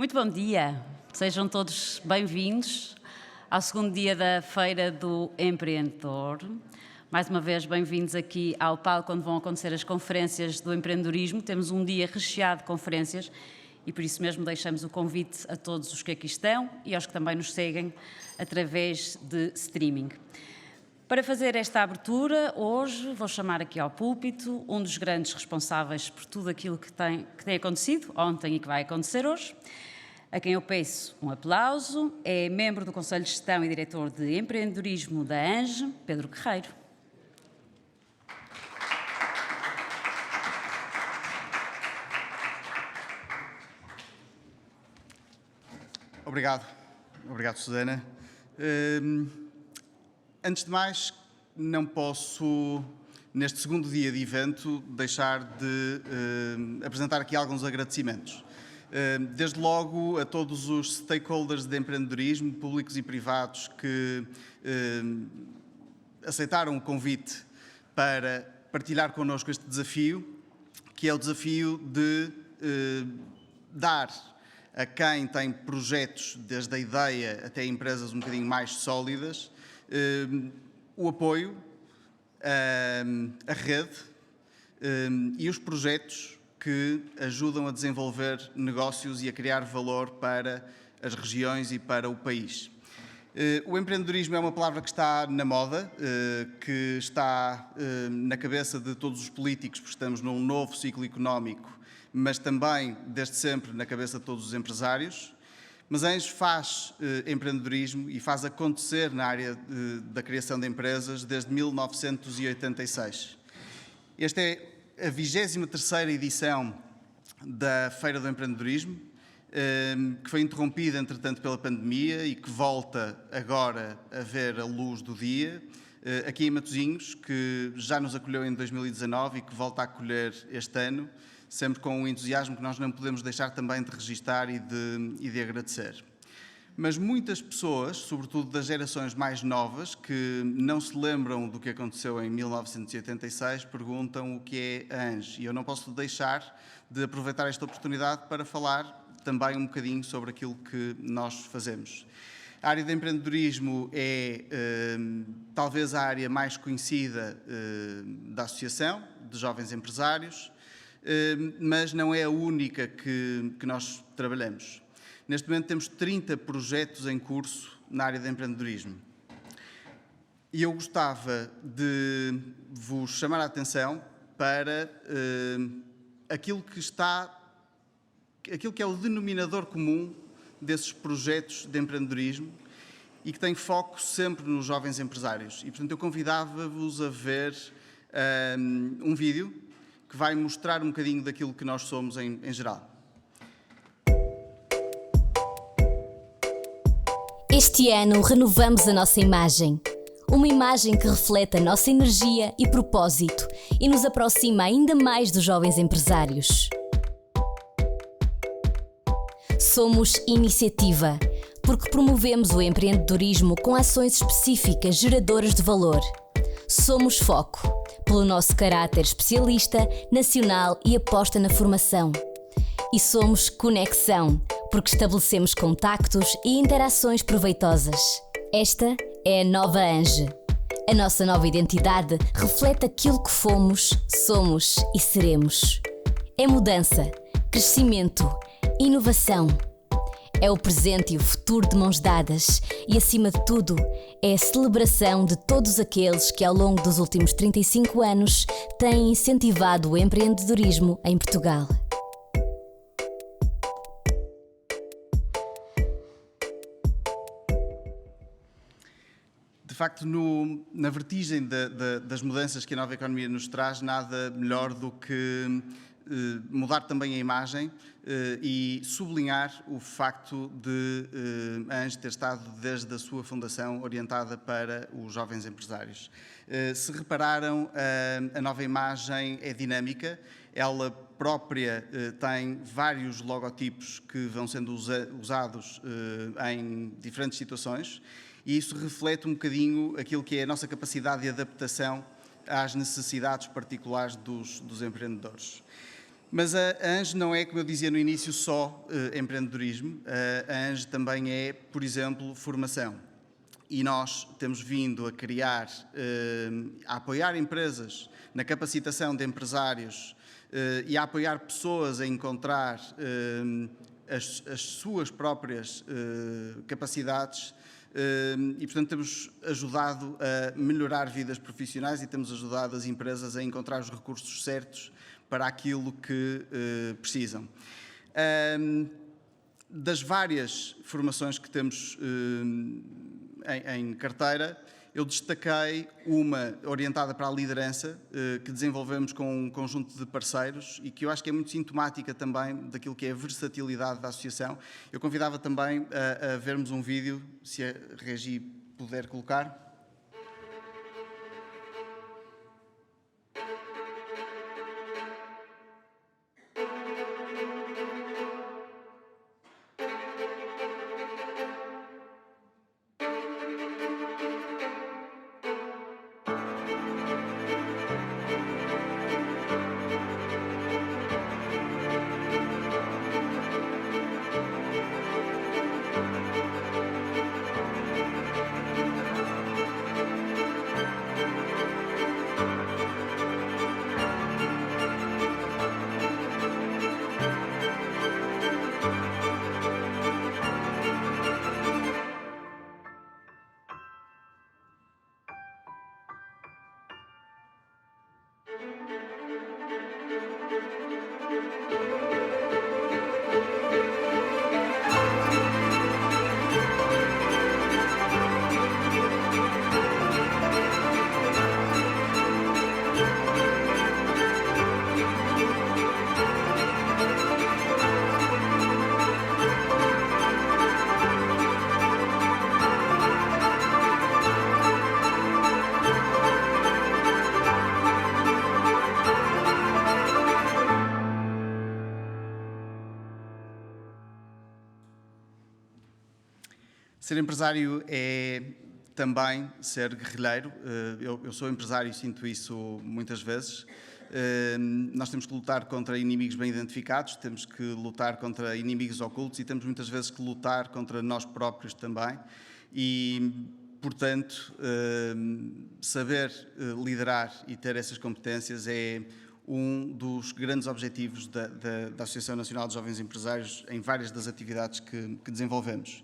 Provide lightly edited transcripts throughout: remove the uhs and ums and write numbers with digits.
Muito bom dia, sejam todos bem-vindos ao segundo dia da Feira do Empreendedor. Mais uma vez, bem-vindos aqui ao palco onde vão acontecer as conferências do empreendedorismo. Temos um dia recheado de conferências e por isso mesmo deixamos o convite a todos os que aqui estão e aos que também nos seguem através de streaming. Para fazer esta abertura, hoje vou chamar aqui ao púlpito um dos grandes responsáveis por tudo aquilo que tem acontecido ontem e que vai acontecer hoje, a quem eu peço um aplauso. É membro do Conselho de Gestão e diretor de empreendedorismo da ANGE, Pedro Guerreiro. Obrigado, Susana. Antes de mais, não posso, neste segundo dia de evento, deixar de apresentar aqui alguns agradecimentos. Desde logo a todos os stakeholders de empreendedorismo, públicos e privados, que aceitaram o convite para partilhar connosco este desafio, que é o desafio de dar a quem tem projetos, desde a ideia até empresas um bocadinho mais sólidas, o apoio, a rede e os projetos que ajudam a desenvolver negócios e a criar valor para as regiões e para o país. O empreendedorismo é uma palavra que está na moda, que está na cabeça de todos os políticos, porque estamos num novo ciclo económico, mas também, desde sempre, na cabeça de todos os empresários. Mas a ANGE faz empreendedorismo e faz acontecer na área da criação de empresas desde 1986. Esta é a 23ª edição da Feira do Empreendedorismo, que foi interrompida, entretanto, pela pandemia e que volta agora a ver a luz do dia, aqui em Matosinhos, que já nos acolheu em 2019 e que volta a acolher este ano, sempre com um entusiasmo que nós não podemos deixar também de registar e de agradecer. Mas muitas pessoas, sobretudo das gerações mais novas, que não se lembram do que aconteceu em 1986, perguntam o que é a ANGE. E eu não posso deixar de aproveitar esta oportunidade para falar também um bocadinho sobre aquilo que nós fazemos. A área de empreendedorismo é talvez a área mais conhecida da Associação de Jovens Empresários, mas não é a única que nós trabalhamos. Neste momento temos 30 projetos em curso na área de empreendedorismo. E eu gostava de vos chamar a atenção para aquilo que é o denominador comum desses projetos de empreendedorismo e que tem foco sempre nos jovens empresários. E, portanto, eu convidava-vos a ver um vídeo que vai mostrar um bocadinho daquilo que nós somos em geral. Este ano renovamos a nossa imagem. Uma imagem que reflete a nossa energia e propósito e nos aproxima ainda mais dos jovens empresários. Somos iniciativa, porque promovemos o empreendedorismo com ações específicas geradoras de valor. Somos foco, pelo nosso caráter especialista, nacional e aposta na formação. E somos conexão, porque estabelecemos contactos e interações proveitosas. Esta é a nova ANGE. A nossa nova identidade reflete aquilo que fomos, somos e seremos. É mudança, crescimento, inovação. É o presente e o futuro de mãos dadas e, acima de tudo, é a celebração de todos aqueles que, ao longo dos últimos 35 anos, têm incentivado o empreendedorismo em Portugal. De facto, na vertigem das mudanças que a nova economia nos traz, nada melhor do que mudar também a imagem e sublinhar o facto de a ANGE ter estado, desde a sua fundação, orientada para os jovens empresários. Se repararam, a nova imagem é dinâmica, ela própria tem vários logotipos que vão sendo usados em diferentes situações e isso reflete um bocadinho aquilo que é a nossa capacidade de adaptação às necessidades particulares dos empreendedores. Mas a ANGE não é, como eu dizia no início, só empreendedorismo. A ANGE também é, por exemplo, formação. E nós temos vindo a criar, a apoiar empresas na capacitação de empresários e a apoiar pessoas a encontrar as suas próprias capacidades. E, portanto, temos ajudado a melhorar vidas profissionais e temos ajudado as empresas a encontrar os recursos certos para aquilo que precisam. Das várias formações que temos em carteira, eu destaquei uma orientada para a liderança, que desenvolvemos com um conjunto de parceiros e que eu acho que é muito sintomática também daquilo que é a versatilidade da associação. Eu convidava também a vermos um vídeo, se a Regi puder colocar. Ser empresário é também ser guerrilheiro. Eu sou empresário e sinto isso muitas vezes. Nós temos que lutar contra inimigos bem identificados, temos que lutar contra inimigos ocultos e temos muitas vezes que lutar contra nós próprios também. E, portanto, saber liderar e ter essas competências é um dos grandes objetivos da Associação Nacional de Jovens Empresários em várias das atividades que desenvolvemos.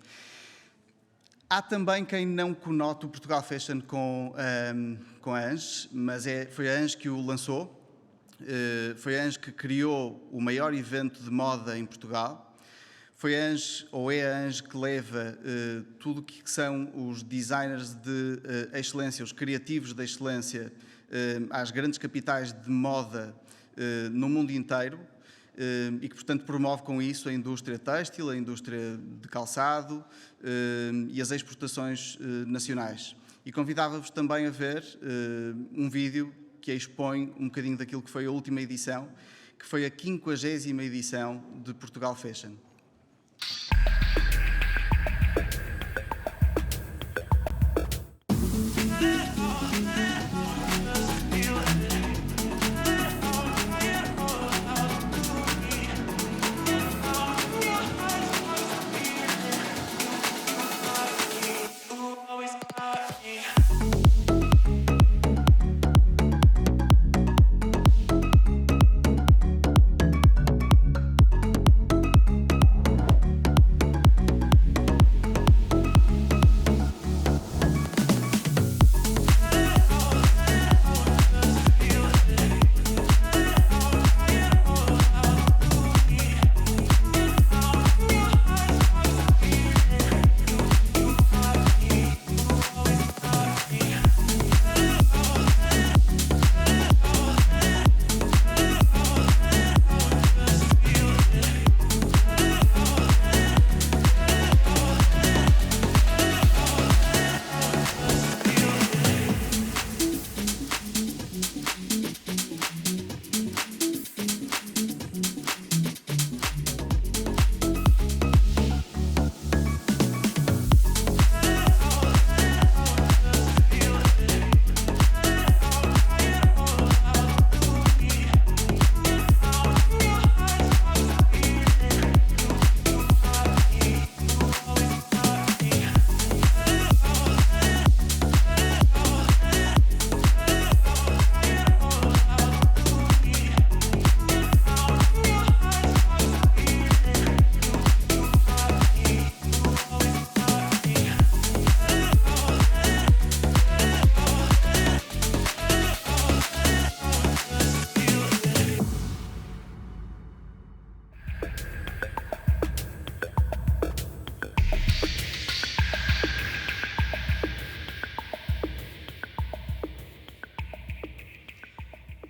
Há também quem não conote o Portugal Fashion com a ANGE, mas foi a ANGE que o lançou. Foi a ANGE que criou o maior evento de moda em Portugal. Foi a ANGE, ou é a ANGE, que leva tudo o que são os designers de excelência, os criativos de excelência, às grandes capitais de moda no mundo inteiro. E que, portanto, promove com isso a indústria têxtil, a indústria de calçado e as exportações nacionais. E convidava-vos também a ver um vídeo que expõe um bocadinho daquilo que foi a última edição, que foi a 50ª edição de Portugal Fashion.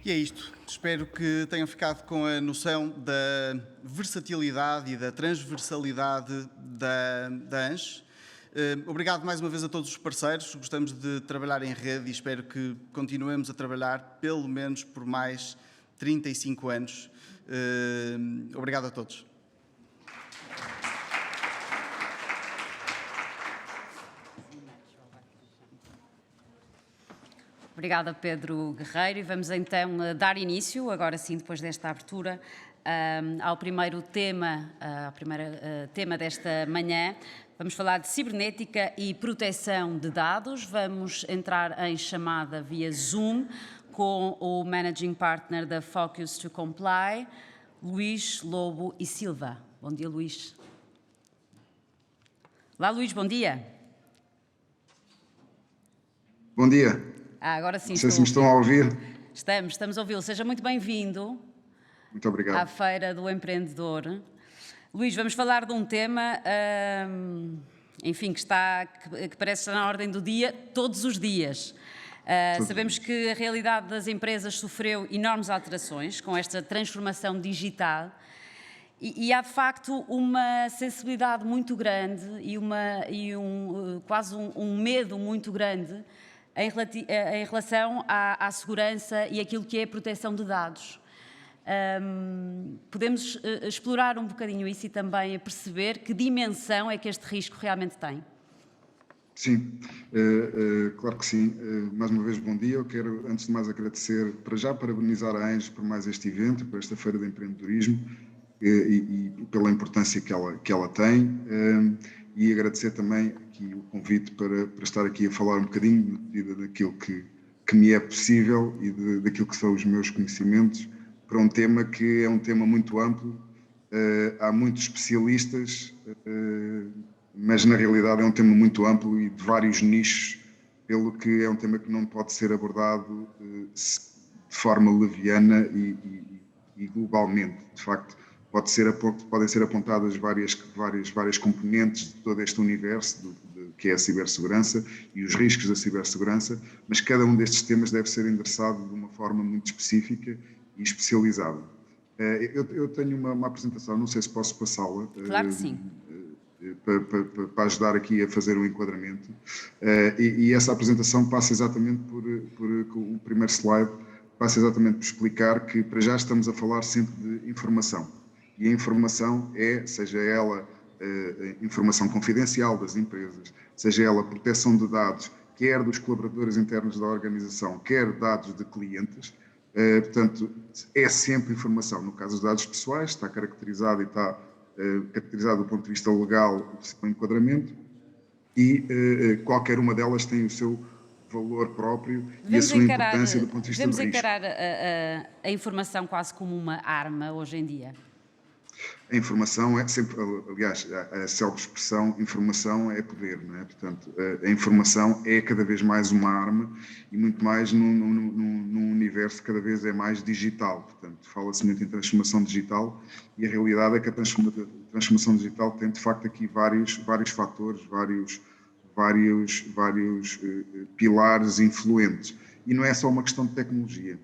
E é isto. Espero que tenham ficado com a noção da versatilidade e da transversalidade da ANS. Obrigado mais uma vez a todos os parceiros. Gostamos de trabalhar em rede e espero que continuemos a trabalhar pelo menos por mais 35 anos. Obrigado a todos. Obrigada, Pedro Guerreiro. E vamos então dar início, agora sim, depois desta abertura, ao primeiro tema, tema desta manhã. Vamos falar de cibernética e proteção de dados. Vamos entrar em chamada via Zoom com o Managing Partner da Focus to Comply, Luís Lobo e Silva. Bom dia, Luís. Olá, Luís, bom dia. Bom dia. Agora sim. Não sei se me estão a ouvir. Estamos a ouvi-lo. Seja muito bem-vindo. Muito obrigado. À Feira do Empreendedor. Luís, vamos falar de um tema, enfim, que parece estar na ordem do dia todos os dias. Sabemos que a realidade das empresas sofreu enormes alterações com esta transformação digital e há de facto uma sensibilidade muito grande e quase um medo muito grande em relação à segurança e aquilo que é a proteção de dados. Podemos explorar um bocadinho isso e também perceber que dimensão é que este risco realmente tem? Sim, claro que sim. Mais uma vez, bom dia. Eu quero, antes de mais, agradecer, para já, parabenizar a ANS por mais este evento, por esta Feira de Empreendedorismo e pela importância que ela tem. E agradecer também aqui o convite para estar aqui a falar um bocadinho daquilo que me é possível e daquilo que são os meus conhecimentos para um tema que é um tema muito amplo. Há muitos especialistas, mas na realidade é um tema muito amplo e de vários nichos, pelo que é um tema que não pode ser abordado de forma leviana e globalmente. De facto, podem ser apontadas várias componentes de todo este universo que é a cibersegurança e os riscos da cibersegurança, mas cada um destes temas deve ser endereçado de uma forma muito específica e especializada. Eu tenho uma apresentação, não sei se posso passá-la. Claro que sim. Para ajudar aqui a fazer um enquadramento. E essa apresentação passa exatamente por o primeiro slide, passa exatamente por explicar que para já estamos a falar sempre de informação. E a informação seja ela informação confidencial das empresas, seja ela proteção de dados, quer dos colaboradores internos da organização, quer dados de clientes, portanto, é sempre informação. No caso dos dados pessoais, está caracterizado e está caracterizado do ponto de vista legal o seu enquadramento e qualquer uma delas tem o seu valor próprio e a sua importância do ponto de vista do risco. Devemos encarar a informação quase como uma arma hoje em dia? A informação é sempre, aliás, a self-expressão, informação é poder, não é? Portanto, a informação é cada vez mais uma arma e muito mais num universo que cada vez é mais digital. Portanto, fala-se muito em transformação digital e a realidade é que a transformação digital tem, de facto, aqui vários fatores, vários pilares influentes. E não é só uma questão de tecnologia.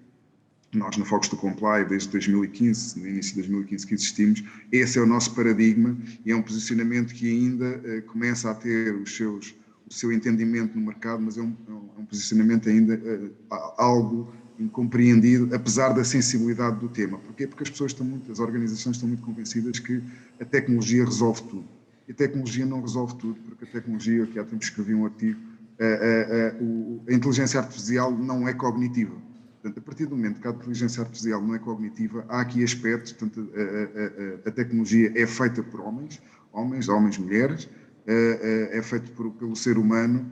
Nós, na Focus to Comply, desde 2015, no início de 2015 que existimos, esse é o nosso paradigma e é um posicionamento que ainda começa a ter o seu entendimento no mercado, mas é um posicionamento ainda algo incompreendido, apesar da sensibilidade do tema. Porquê? Porque as organizações estão muito convencidas que a tecnologia resolve tudo. E a tecnologia não resolve tudo, porque a tecnologia, que há tempo escrevi um artigo, a inteligência artificial não é cognitiva. Portanto, a partir do momento que a inteligência artificial não é cognitiva, há aqui aspectos, portanto, a tecnologia é feita por homens, mulheres, é feita pelo ser humano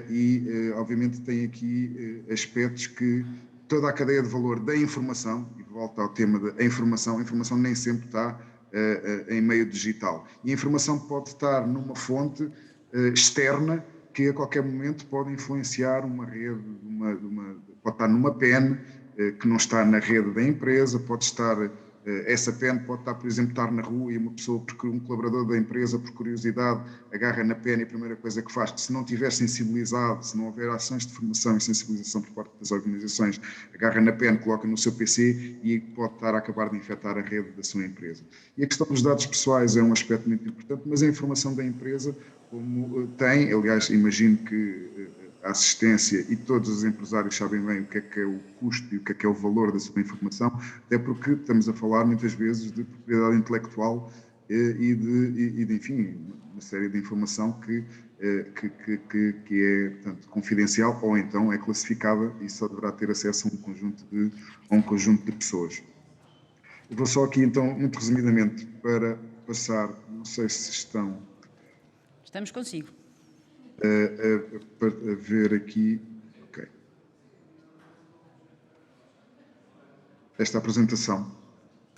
e, obviamente, tem aqui aspectos que toda a cadeia de valor da informação, e volta ao tema da informação, a informação nem sempre está em meio digital. E a informação pode estar numa fonte externa que a qualquer momento pode influenciar uma rede, pode estar numa PEN, que não está na rede da empresa, pode estar Essa pen pode estar, por exemplo, estar na rua e uma pessoa, porque um colaborador da empresa, por curiosidade, agarra na pen e a primeira coisa que faz, se não estiver sensibilizado, se não houver ações de formação e sensibilização por parte das organizações, agarra na pen, coloca no seu PC e pode estar a acabar de infectar a rede da sua empresa. E a questão dos dados pessoais é um aspecto muito importante, mas a informação da empresa, como tem, aliás, imagino que a assistência e todos os empresários sabem bem o que é o custo e o que é o valor da sua informação, até porque estamos a falar muitas vezes de propriedade intelectual e de enfim, uma série de informação que é, portanto, confidencial ou então é classificada e só deverá ter acesso a um conjunto de pessoas. Eu vou só aqui então, muito resumidamente, para passar, não sei se estão... Estamos consigo. A ver aqui, ok, esta apresentação.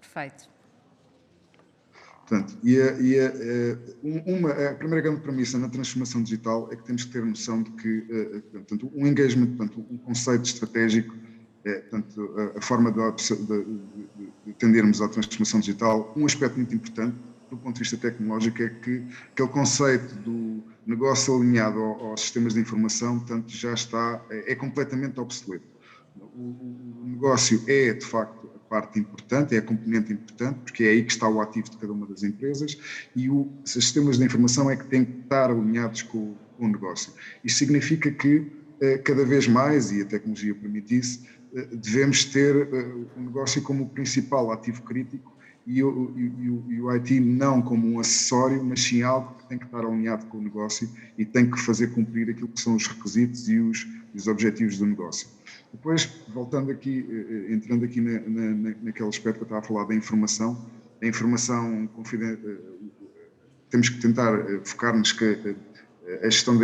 Perfeito. Portanto, a primeira grande premissa na transformação digital é que temos que ter noção de que, portanto, um engagement, portanto, um conceito estratégico, portanto, a forma de tendermos à transformação digital, um aspecto muito importante do ponto de vista tecnológico é que aquele conceito do negócio alinhado aos sistemas de informação, portanto, já está, é completamente obsoleto. O negócio é, de facto, a parte importante, é a componente importante, porque é aí que está o ativo de cada uma das empresas e os sistemas de informação é que têm que estar alinhados com o negócio. Isto significa que, cada vez mais, e a tecnologia permite isso, devemos ter o negócio como o principal ativo crítico e o IT não como um acessório, mas sim algo que tem que estar alinhado com o negócio e tem que fazer cumprir aquilo que são os requisitos e os objetivos do negócio. Depois, voltando aqui, entrando aqui naquele aspecto que eu estava a falar da informação, a informação temos que tentar focar-nos que a gestão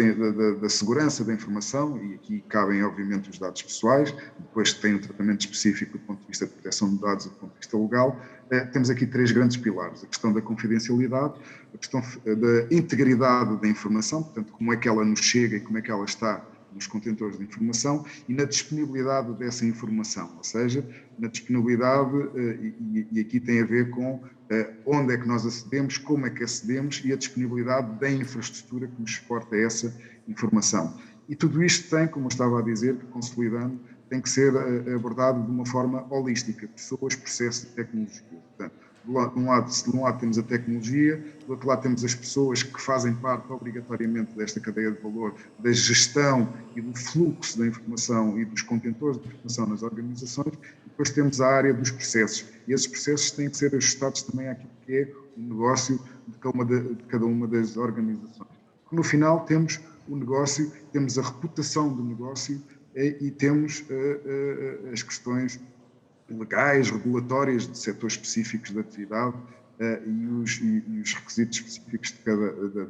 da segurança da informação, e aqui cabem obviamente os dados pessoais, depois tem um tratamento específico do ponto de vista de proteção de dados e do ponto de vista legal. Temos aqui três grandes pilares: a questão da confidencialidade, a questão da integridade da informação, portanto, como é que ela nos chega e como é que ela está nos contentores de informação, e na disponibilidade dessa informação, ou seja, na disponibilidade, e aqui tem a ver com onde é que nós acedemos, como é que acedemos e a disponibilidade da infraestrutura que nos suporta essa informação. E tudo isto tem, como eu estava a dizer, consolidando, tem que ser abordado de uma forma holística, pessoas, processos e tecnologia. Portanto, de um lado temos a tecnologia, do outro lado temos as pessoas que fazem parte obrigatoriamente desta cadeia de valor, da gestão e do fluxo da informação e dos contentores de informação nas organizações, e depois temos a área dos processos, e esses processos têm que ser ajustados também àquilo que é o negócio de cada uma das organizações. No final temos o negócio, temos a reputação do negócio e temos as questões legais, regulatórias de setores específicos da atividade e os requisitos específicos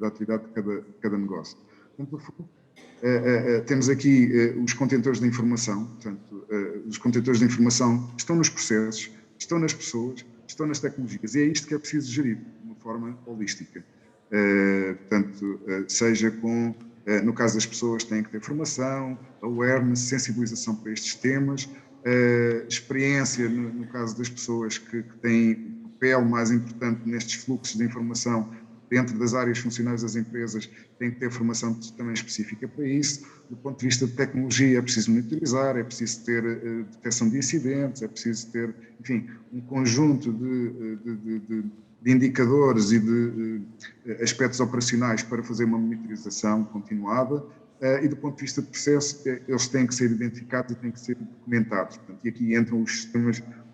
da atividade de cada negócio. Portanto, no fundo, temos aqui os contentores de informação, portanto, os contentores de informação estão nos processos, estão nas pessoas, estão nas tecnologias, e é isto que é preciso gerir de uma forma holística. Portanto, seja com, no caso das pessoas, têm que ter formação, awareness, sensibilização para estes temas, experiência no caso das pessoas que têm papel mais importante nestes fluxos de informação dentro das áreas funcionais das empresas, têm que ter formação também específica para isso. Do ponto de vista de tecnologia, é preciso monitorizar, é preciso ter detecção de incidentes, é preciso ter, enfim, um conjunto de indicadores e de aspectos operacionais para fazer uma monitorização continuada. E do ponto de vista de processo, eles têm que ser identificados e têm que ser documentados. Portanto, e aqui entram os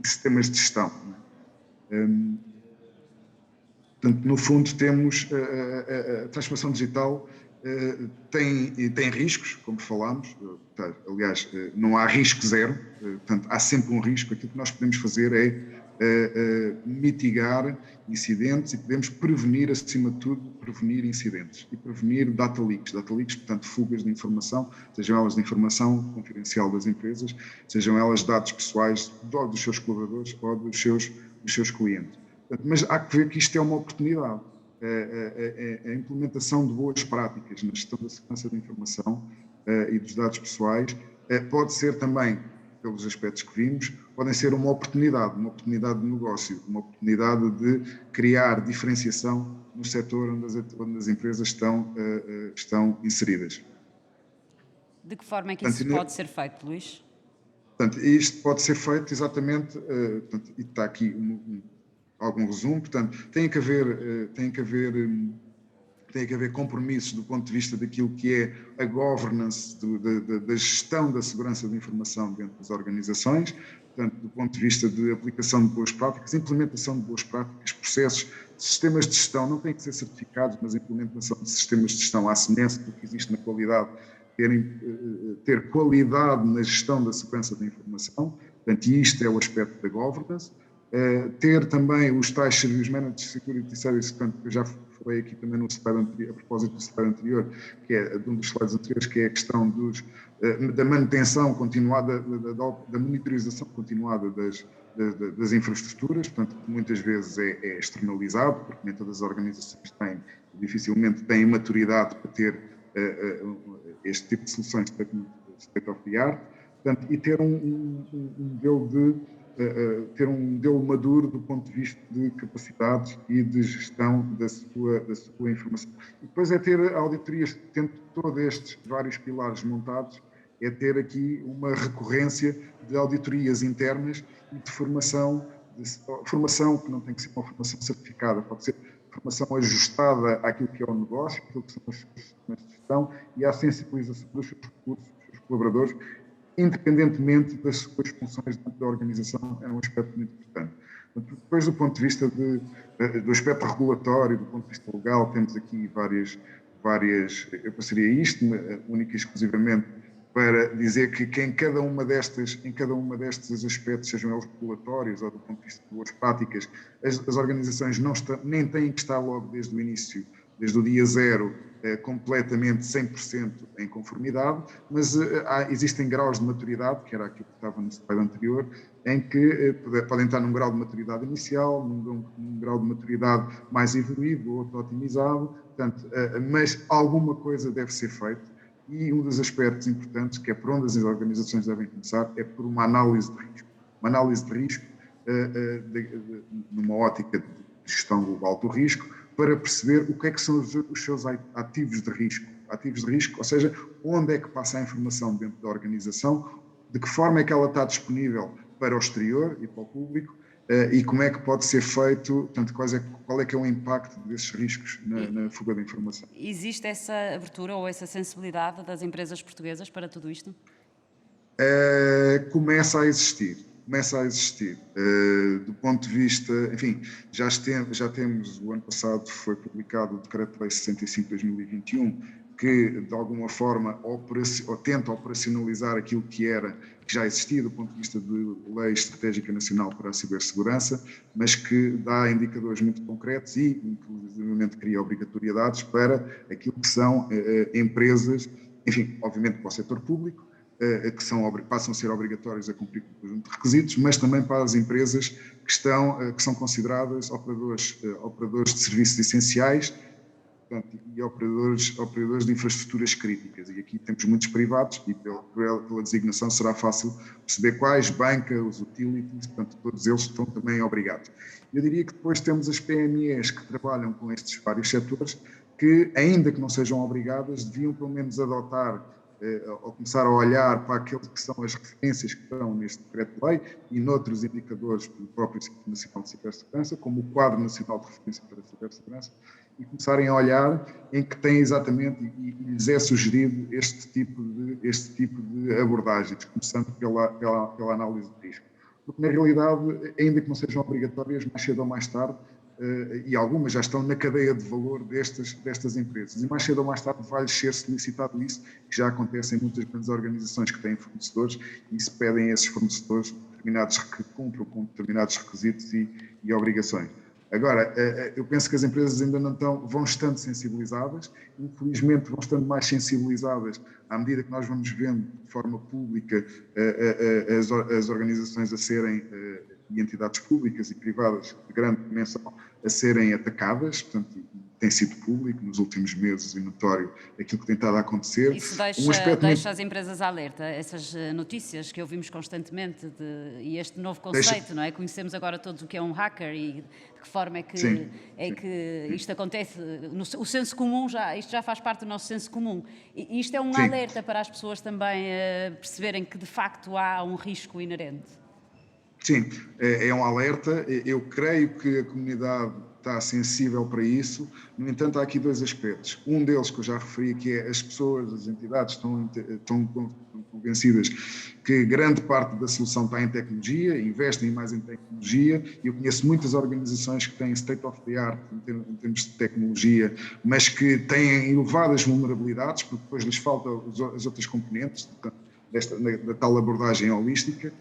sistemas de gestão. Portanto, no fundo, temos a transformação digital tem riscos, como falámos. Aliás, não há risco zero, portanto, há sempre um risco. Aquilo que nós podemos fazer é mitigar incidentes e podemos prevenir, acima de tudo, prevenir incidentes e prevenir data leaks, portanto, fugas de informação, sejam elas de informação confidencial das empresas, sejam elas dados pessoais dos seus colaboradores ou dos seus clientes. Portanto, mas há que ver que isto é uma oportunidade. A implementação de boas práticas na gestão da segurança da informação e dos dados pessoais pode ser também pelos aspectos que vimos, podem ser uma oportunidade de negócio, uma oportunidade de criar diferenciação no setor onde as empresas estão inseridas. De que forma é que isso pode ser feito, Luís? Portanto, isto pode ser feito exatamente, e está aqui algum resumo, portanto, tem que haver compromissos do ponto de vista daquilo que é a governance da gestão da segurança da informação dentro das organizações, portanto, do ponto de vista de aplicação de boas práticas, implementação de boas práticas, processos, sistemas de gestão, não têm que ser certificados, mas a implementação de sistemas de gestão à semelhança do que existe na qualidade, ter qualidade na gestão da segurança da informação, portanto, isto é o aspecto da governance. Ter também os tais Service Managed Security Services, portanto, que eu já falei aqui também no slide anterior, a propósito do slide anterior, que é de um dos slides anteriores, que é a questão da manutenção continuada, da monitorização continuada das infraestruturas, portanto, que muitas vezes é externalizado, porque nem todas as organizações dificilmente têm maturidade para ter este tipo de soluções state of the art, portanto, e ter um modelo maduro do ponto de vista de capacidades e de gestão da sua informação. E depois é ter auditorias, tendo todos estes vários pilares montados, é ter aqui uma recorrência de auditorias internas e de formação que não tem que ser uma formação certificada, pode ser formação ajustada àquilo que é o negócio, àquilo que são os seus sistemas de gestão e à sensibilização dos seus recursos, dos seus colaboradores, independentemente das suas funções dentro da organização, é um aspecto muito importante. Depois, do ponto de vista do aspecto regulatório, do ponto de vista legal, temos aqui várias eu passaria isto, única e exclusivamente, para dizer que em cada uma destes aspectos, sejam eles regulatórios ou do ponto de vista de boas práticas, as organizações nem têm que estar logo desde o início, desde o dia zero, completamente 100% em conformidade, mas existem graus de maturidade, que era aquilo que estava no slide anterior, em que podem estar num grau de maturidade inicial, num grau de maturidade mais evoluído, outro otimizado, portanto, mas alguma coisa deve ser feita. E um dos aspectos importantes, que é por onde as organizações devem começar, é por uma análise de risco. Uma análise de risco numa ótica de gestão global do risco, para perceber o que é que são os seus ativos de risco. Ativos de risco, ou seja, onde é que passa a informação dentro da organização, de que forma é que ela está disponível para o exterior e para o público, e como é que pode ser feito, portanto, qual é que é o impacto desses riscos na fuga da informação. Existe essa abertura ou essa sensibilidade das empresas portuguesas para tudo isto? Começa a existir. Do ponto de vista, enfim, já temos, o ano passado foi publicado o Decreto-Lei 65/2021, que de alguma forma tenta operacionalizar aquilo que já existia do ponto de vista de Lei Estratégica Nacional para a Cibersegurança, mas que dá indicadores muito concretos e, inclusivamente, cria obrigatoriedades para aquilo que são empresas, enfim, obviamente para o setor público, que passam a ser obrigatórios a cumprir com um conjunto de requisitos, mas também para as empresas que são consideradas operadores de serviços essenciais, portanto, e operadores de infraestruturas críticas. E aqui temos muitos privados e pela designação será fácil perceber quais, banca, os utilities, portanto, todos eles estão também obrigados. Eu diria que depois temos as PMEs que trabalham com estes vários setores que, ainda que não sejam obrigadas, deviam pelo menos adotar ou começar a olhar para aqueles que são as referências que estão neste decreto-lei e noutros indicadores do próprio Instituto Nacional de Cibersegurança, como o Quadro Nacional de Referência para a Cibersegurança, e começarem a olhar em que tem exatamente, e lhes é sugerido este tipo de abordagens, começando pela análise de risco. Porque, na realidade, ainda que não sejam obrigatórias, mais cedo ou mais tarde, e algumas já estão na cadeia de valor destas empresas. E mais cedo ou mais tarde vai-lhes ser solicitado isso, que já acontece em muitas grandes organizações que têm fornecedores e se pedem a esses fornecedores que cumpram com determinados requisitos e obrigações. Agora, eu penso que as empresas ainda não vão estando sensibilizadas, infelizmente vão estando mais sensibilizadas à medida que nós vamos vendo de forma pública as organizações e entidades públicas e privadas de grande dimensão a serem atacadas, portanto, tem sido público nos últimos meses e notório aquilo que tem estado a acontecer. Isso deixa as empresas alerta, essas notícias que ouvimos constantemente e este novo conceito, não é? Conhecemos agora todos o que é um hacker e de que forma é que, sim, isto acontece. O senso comum, isto já faz parte do nosso senso comum. E isto é um sim. alerta para as pessoas também perceberem que de facto há um risco inerente. Sim, é um alerta. Eu creio que a comunidade está sensível para isso. No entanto, há aqui dois aspectos. Um deles que eu já referi, que é as pessoas, as entidades estão convencidas que grande parte da solução está em tecnologia, investem mais em tecnologia. Eu conheço muitas organizações que têm state of the art em termos de tecnologia, mas que têm elevadas vulnerabilidades, porque depois lhes faltam as outras componentes da tal abordagem holística.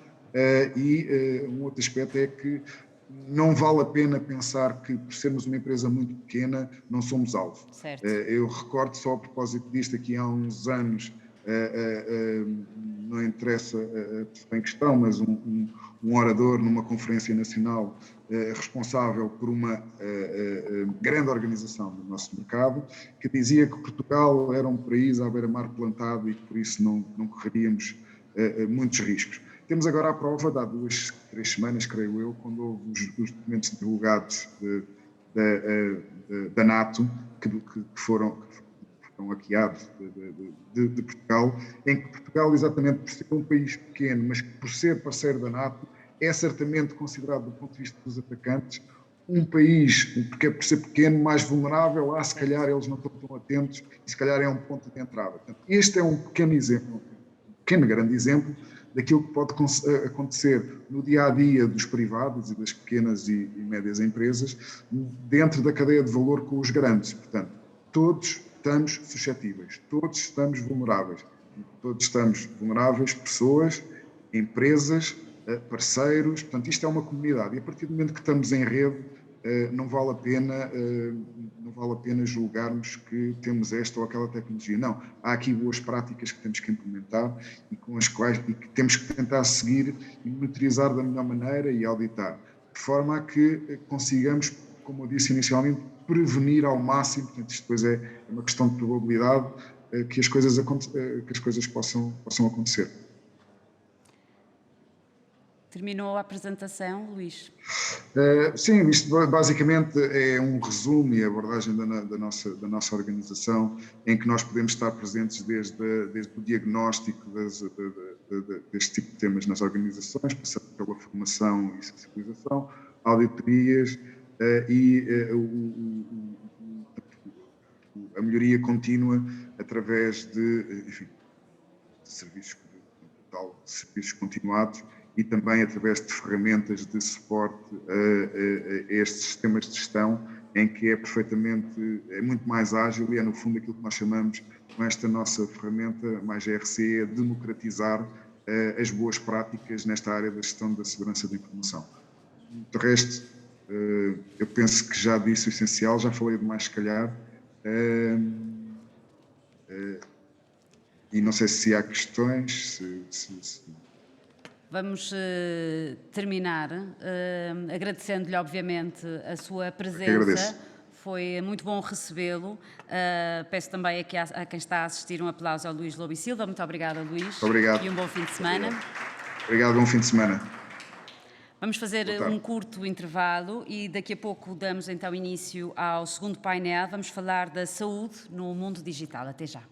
Um outro aspecto é que não vale a pena pensar que, por sermos uma empresa muito pequena, não somos alvo. Certo. Eu recordo só a propósito disto, aqui há uns anos, não interessa a pessoa em questão, mas um orador numa conferência nacional responsável por uma grande organização do nosso mercado, que dizia que Portugal era um país à beira-mar plantado e que por isso não correríamos muitos riscos. Temos agora a prova, há 2, 3 semanas, creio eu, quando houve os documentos divulgados da NATO, que foram hackeados de Portugal, em que Portugal, exatamente por ser um país pequeno, mas por ser parceiro da NATO, é certamente considerado, do ponto de vista dos atacantes, um país, porque por ser pequeno, mais vulnerável, se calhar eles não estão tão atentos, e se calhar é um ponto de entrada. Portanto, este é um pequeno exemplo, grande exemplo, daquilo que pode acontecer no dia-a-dia dos privados e das pequenas e médias empresas, dentro da cadeia de valor com os grandes. Portanto, todos estamos suscetíveis, todos estamos vulneráveis. Pessoas, empresas, parceiros, portanto, isto é uma comunidade. E a partir do momento que estamos em rede, não vale a pena julgarmos que temos esta ou aquela tecnologia. Não, há aqui boas práticas que temos que implementar e que temos que tentar seguir e monitorizar da melhor maneira e auditar, de forma a que consigamos, como eu disse inicialmente, prevenir ao máximo. Portanto, isto depois é uma questão de probabilidade que as coisas possam acontecer. Terminou a apresentação, Luís? Sim, isto basicamente é um resumo e abordagem da nossa organização, em que nós podemos estar presentes desde o diagnóstico deste tipo de temas nas organizações, passando pela formação e sensibilização, auditorias a melhoria contínua através de serviços continuados e também através de ferramentas de suporte a estes sistemas de gestão, em que é muito mais ágil e é no fundo aquilo que nós chamamos, com esta nossa ferramenta mais GRC, democratizar as boas práticas nesta área da gestão da segurança da informação. De resto, eu penso que já disse o essencial, já falei demais se calhar, e não sei se há questões. Vamos terminar agradecendo-lhe, obviamente, a sua presença. Agradeço. Foi muito bom recebê-lo. Peço também aqui a quem está a assistir um aplauso ao Luís Lobo e Silva. Muito obrigada, Luís. Obrigado. E um bom fim de semana. Obrigado, bom fim de semana. Vamos fazer um curto intervalo e daqui a pouco damos então início ao segundo painel. Vamos falar da saúde no mundo digital. Até já.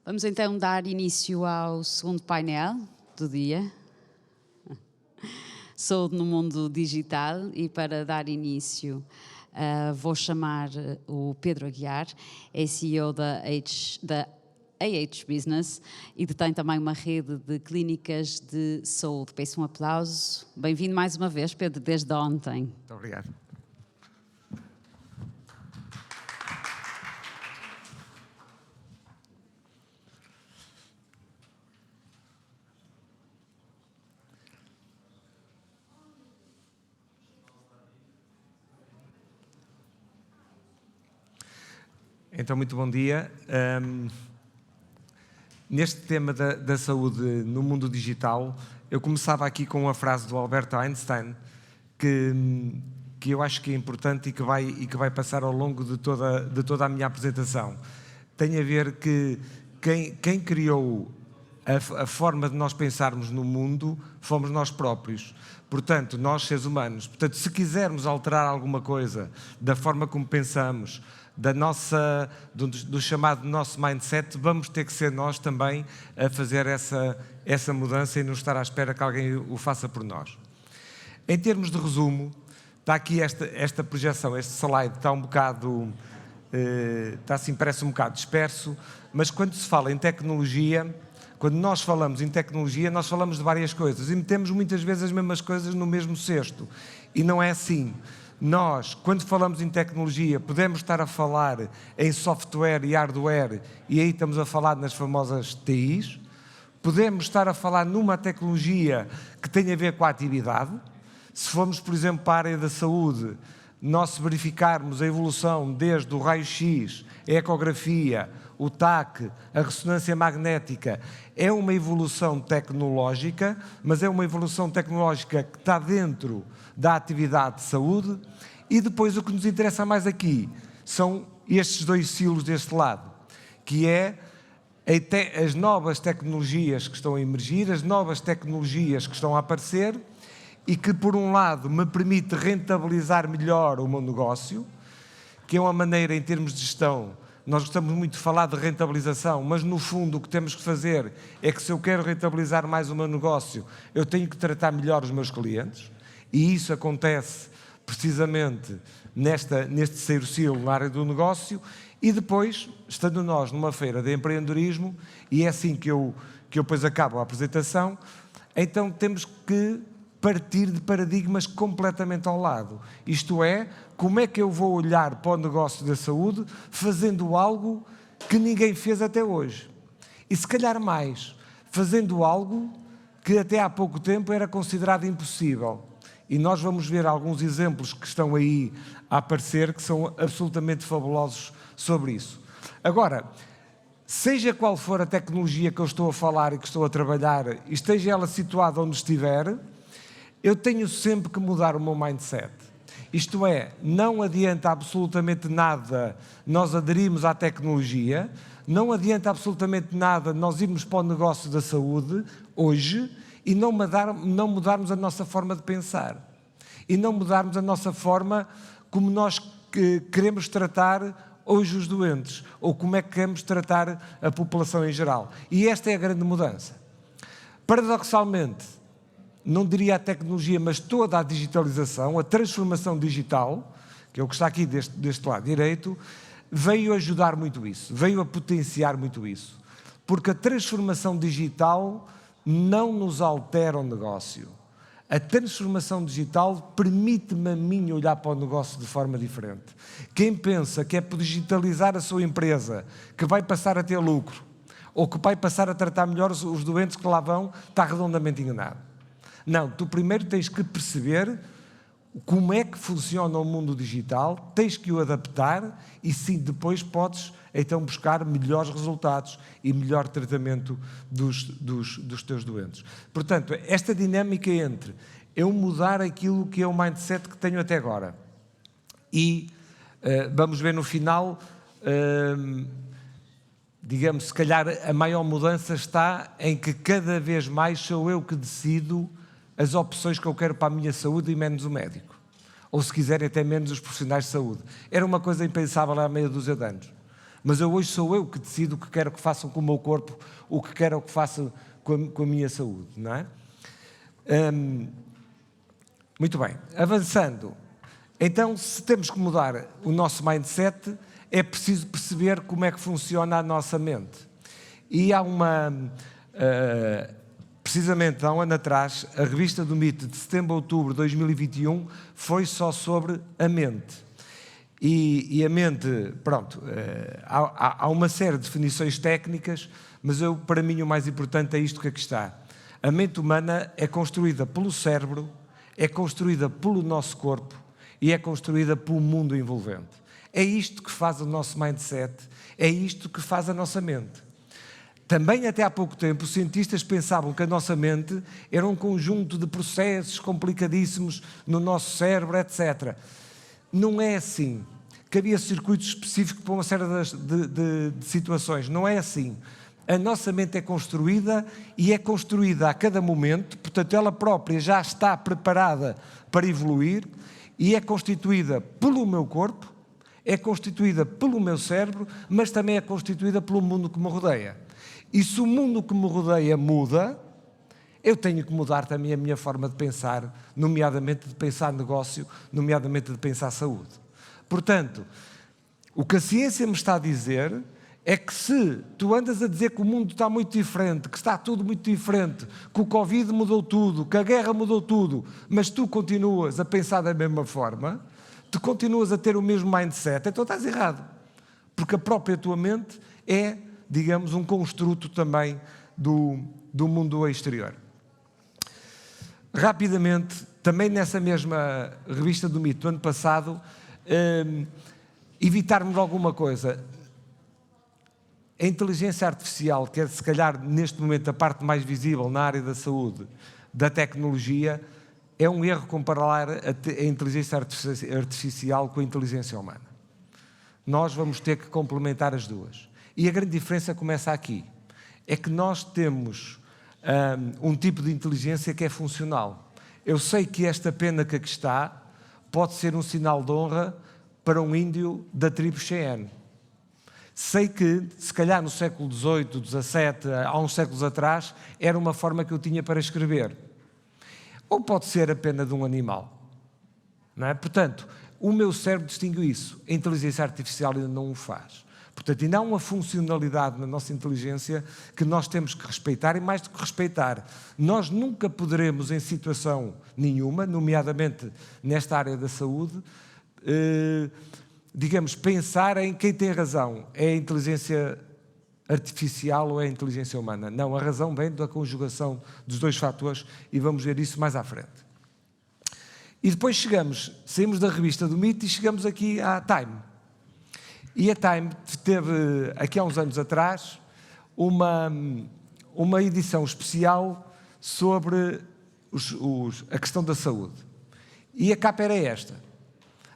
Vamos então dar início ao segundo painel do dia. Saúde no mundo digital, e para dar início vou chamar o Pedro Aguiar, é CEO da AH Business e detém também uma rede de clínicas de saúde. Peço um aplauso. Bem-vindo mais uma vez, Pedro, desde ontem. Muito obrigado. Então, muito bom dia. Neste tema da saúde no mundo digital, eu começava aqui com uma frase do Albert Einstein que eu acho que é importante e que vai passar ao longo de toda a minha apresentação. Tem a ver que quem criou a forma de nós pensarmos no mundo fomos nós próprios. Portanto, nós seres humanos. Portanto, se quisermos alterar alguma coisa da forma como pensamos, do chamado nosso mindset, vamos ter que ser nós também a fazer essa mudança e não estar à espera que alguém o faça por nós. Em termos de resumo, está aqui esta projeção, este slide está um bocado, parece um bocado disperso, mas quando se fala em tecnologia, quando nós falamos em tecnologia, nós falamos de várias coisas e metemos muitas vezes as mesmas coisas no mesmo cesto. E não é assim. Nós, quando falamos em tecnologia, podemos estar a falar em software e hardware, e aí estamos a falar nas famosas TIs. Podemos estar a falar numa tecnologia que tem a ver com a atividade. Se formos, por exemplo, para a área da saúde, nós verificarmos a evolução desde o raio-x, a ecografia, o TAC, a ressonância magnética, é uma evolução tecnológica, mas é uma evolução tecnológica que está dentro da atividade de saúde. E depois o que nos interessa mais aqui são estes dois silos deste lado, que é as novas tecnologias que estão a emergir, as novas tecnologias que estão a aparecer e que, por um lado, me permite rentabilizar melhor o meu negócio, que é uma maneira, em termos de gestão, nós gostamos muito de falar de rentabilização, mas no fundo o que temos que fazer é que, se eu quero rentabilizar mais o meu negócio, eu tenho que tratar melhor os meus clientes, e isso acontece precisamente neste terceiro silo na área do negócio. E depois, estando nós numa feira de empreendedorismo, e é assim que eu depois acabo a apresentação, então temos que partir de paradigmas completamente ao lado. Isto é, como é que eu vou olhar para o negócio da saúde fazendo algo que ninguém fez até hoje? E se calhar mais, fazendo algo que até há pouco tempo era considerado impossível. E nós vamos ver alguns exemplos que estão aí a aparecer, que são absolutamente fabulosos sobre isso. Agora, seja qual for a tecnologia que eu estou a falar e que estou a trabalhar, e esteja ela situada onde estiver, eu tenho sempre que mudar o meu mindset. Isto é, não adianta absolutamente nada nós aderirmos à tecnologia, Não adianta absolutamente nada nós irmos para o negócio da saúde hoje e não mudarmos a nossa forma de pensar. E não mudarmos a nossa forma como nós queremos tratar hoje os doentes, ou como é que queremos tratar a população em geral. E esta é a grande mudança. Paradoxalmente, não diria a tecnologia, mas toda a digitalização, a transformação digital, que é o que está aqui deste lado direito, veio ajudar muito isso, veio a potenciar muito isso. Porque a transformação digital não nos altera o negócio. A transformação digital permite-me a mim olhar para o negócio de forma diferente. Quem pensa que é por digitalizar a sua empresa que vai passar a ter lucro, ou que vai passar a tratar melhor os doentes que lá vão, está redondamente enganado. Não, tu primeiro tens que perceber como é que funciona o mundo digital, tens que o adaptar e sim, depois podes então buscar melhores resultados e melhor tratamento dos teus doentes. Portanto, esta dinâmica entre eu mudar aquilo que é o mindset que tenho até agora e vamos ver no final, digamos, se calhar a maior mudança está em que cada vez mais sou eu que decido as opções que eu quero para a minha saúde e menos o médico. Ou se quiserem até menos os profissionais de saúde. Era uma coisa impensável há meia dúzia de anos. Mas hoje sou eu que decido o que quero que façam com o meu corpo, o que quero que façam com a minha saúde, não é? Muito bem, avançando. Então, se temos que mudar o nosso mindset, é preciso perceber como é que funciona a nossa mente. E há precisamente há um ano atrás, a revista do MIT de setembro a outubro de 2021 foi só sobre a mente. E a mente, pronto, há uma série de definições técnicas, mas para mim o mais importante é isto que aqui está. A mente humana é construída pelo cérebro, é construída pelo nosso corpo e é construída pelo mundo envolvente. É isto que faz o nosso mindset, é isto que faz a nossa mente. Também até há pouco tempo os cientistas pensavam que a nossa mente era um conjunto de processos complicadíssimos no nosso cérebro, etc. Não é assim. Que havia circuitos específicos para uma série de situações. Não é assim. A nossa mente é construída e é construída a cada momento, portanto ela própria já está preparada para evoluir e é constituída pelo meu corpo, é constituída pelo meu cérebro, mas também é constituída pelo mundo que me rodeia. E se o mundo que me rodeia muda, eu tenho que mudar também a minha forma de pensar, nomeadamente de pensar negócio, nomeadamente de pensar saúde. Portanto, o que a ciência me está a dizer é que se tu andas a dizer que o mundo está muito diferente, que está tudo muito diferente, que o Covid mudou tudo, que a guerra mudou tudo, mas tu continuas a pensar da mesma forma, tu continuas a ter o mesmo mindset, então estás errado. Porque a própria tua mente é, digamos, um construto também do mundo exterior. Rapidamente, também nessa mesma revista do MIT do ano passado, evitarmos alguma coisa. A inteligência artificial, que é se calhar neste momento a parte mais visível na área da saúde, da tecnologia, é um erro comparar a inteligência artificial com a inteligência humana. Nós vamos ter que complementar as duas. E a grande diferença começa aqui. É que nós temos um tipo de inteligência que é funcional. Eu sei que esta pena que aqui está pode ser um sinal de honra para um índio da tribo Cheyenne. Sei que, se calhar no século XVIII, XVII, há uns séculos atrás, era uma forma que eu tinha para escrever. Ou pode ser a pena de um animal. Não é? Portanto, o meu cérebro distingue isso. A inteligência artificial ainda não o faz. Portanto, ainda há uma funcionalidade na nossa inteligência que nós temos que respeitar, e mais do que respeitar, nós nunca poderemos, em situação nenhuma, nomeadamente nesta área da saúde, digamos, pensar em quem tem razão. É a inteligência artificial ou é a inteligência humana? Não, a razão vem da conjugação dos dois fatores e vamos ver isso mais à frente. E depois saímos da revista do MIT e chegamos aqui à Time. E a Time teve, aqui há uns anos atrás, uma edição especial sobre a questão da saúde. E a capa era esta.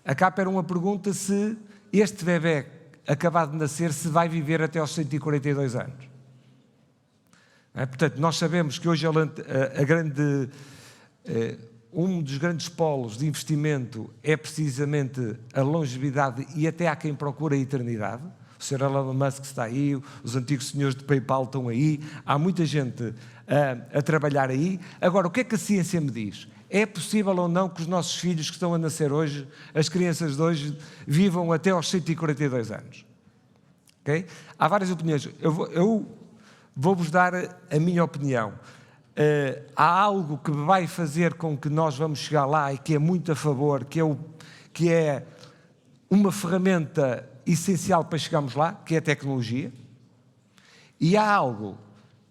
A capa era uma pergunta se este bebé acabado de nascer se vai viver até aos 142 anos. Portanto, nós sabemos que hoje um dos grandes polos de investimento é precisamente a longevidade, e até há quem procura a eternidade. O Sr. Elon Musk está aí, os antigos senhores de PayPal estão aí, há muita gente a trabalhar aí. Agora, o que é que a ciência me diz? É possível ou não que os nossos filhos que estão a nascer hoje, as crianças de hoje, vivam até aos 142 anos? Okay? Há várias opiniões. Eu vou-vos dar a minha opinião. Há algo que vai fazer com que nós vamos chegar lá e que é muito a favor, que é uma ferramenta essencial para chegarmos lá, que é a tecnologia. E há algo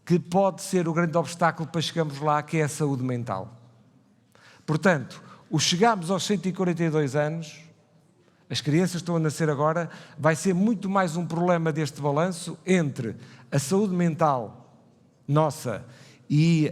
que pode ser o grande obstáculo para chegarmos lá, que é a saúde mental. Portanto, o chegarmos aos 142 anos, as crianças estão a nascer agora, vai ser muito mais um problema deste balanço entre a saúde mental nossa e,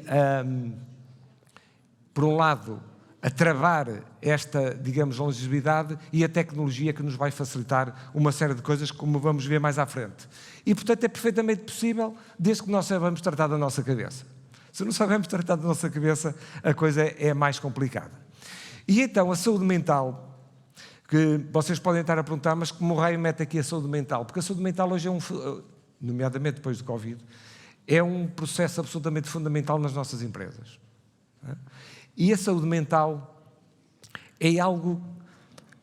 por um lado, a travar esta, digamos, longevidade, e a tecnologia que nos vai facilitar uma série de coisas, como vamos ver mais à frente. E, portanto, é perfeitamente possível, desde que nós saibamos tratar da nossa cabeça. Se não sabemos tratar da nossa cabeça, a coisa é mais complicada. E então, a saúde mental, que vocês podem estar a perguntar, mas como raio mete aqui a saúde mental? Porque a saúde mental hoje nomeadamente depois do Covid, é um processo absolutamente fundamental nas nossas empresas. E a saúde mental é algo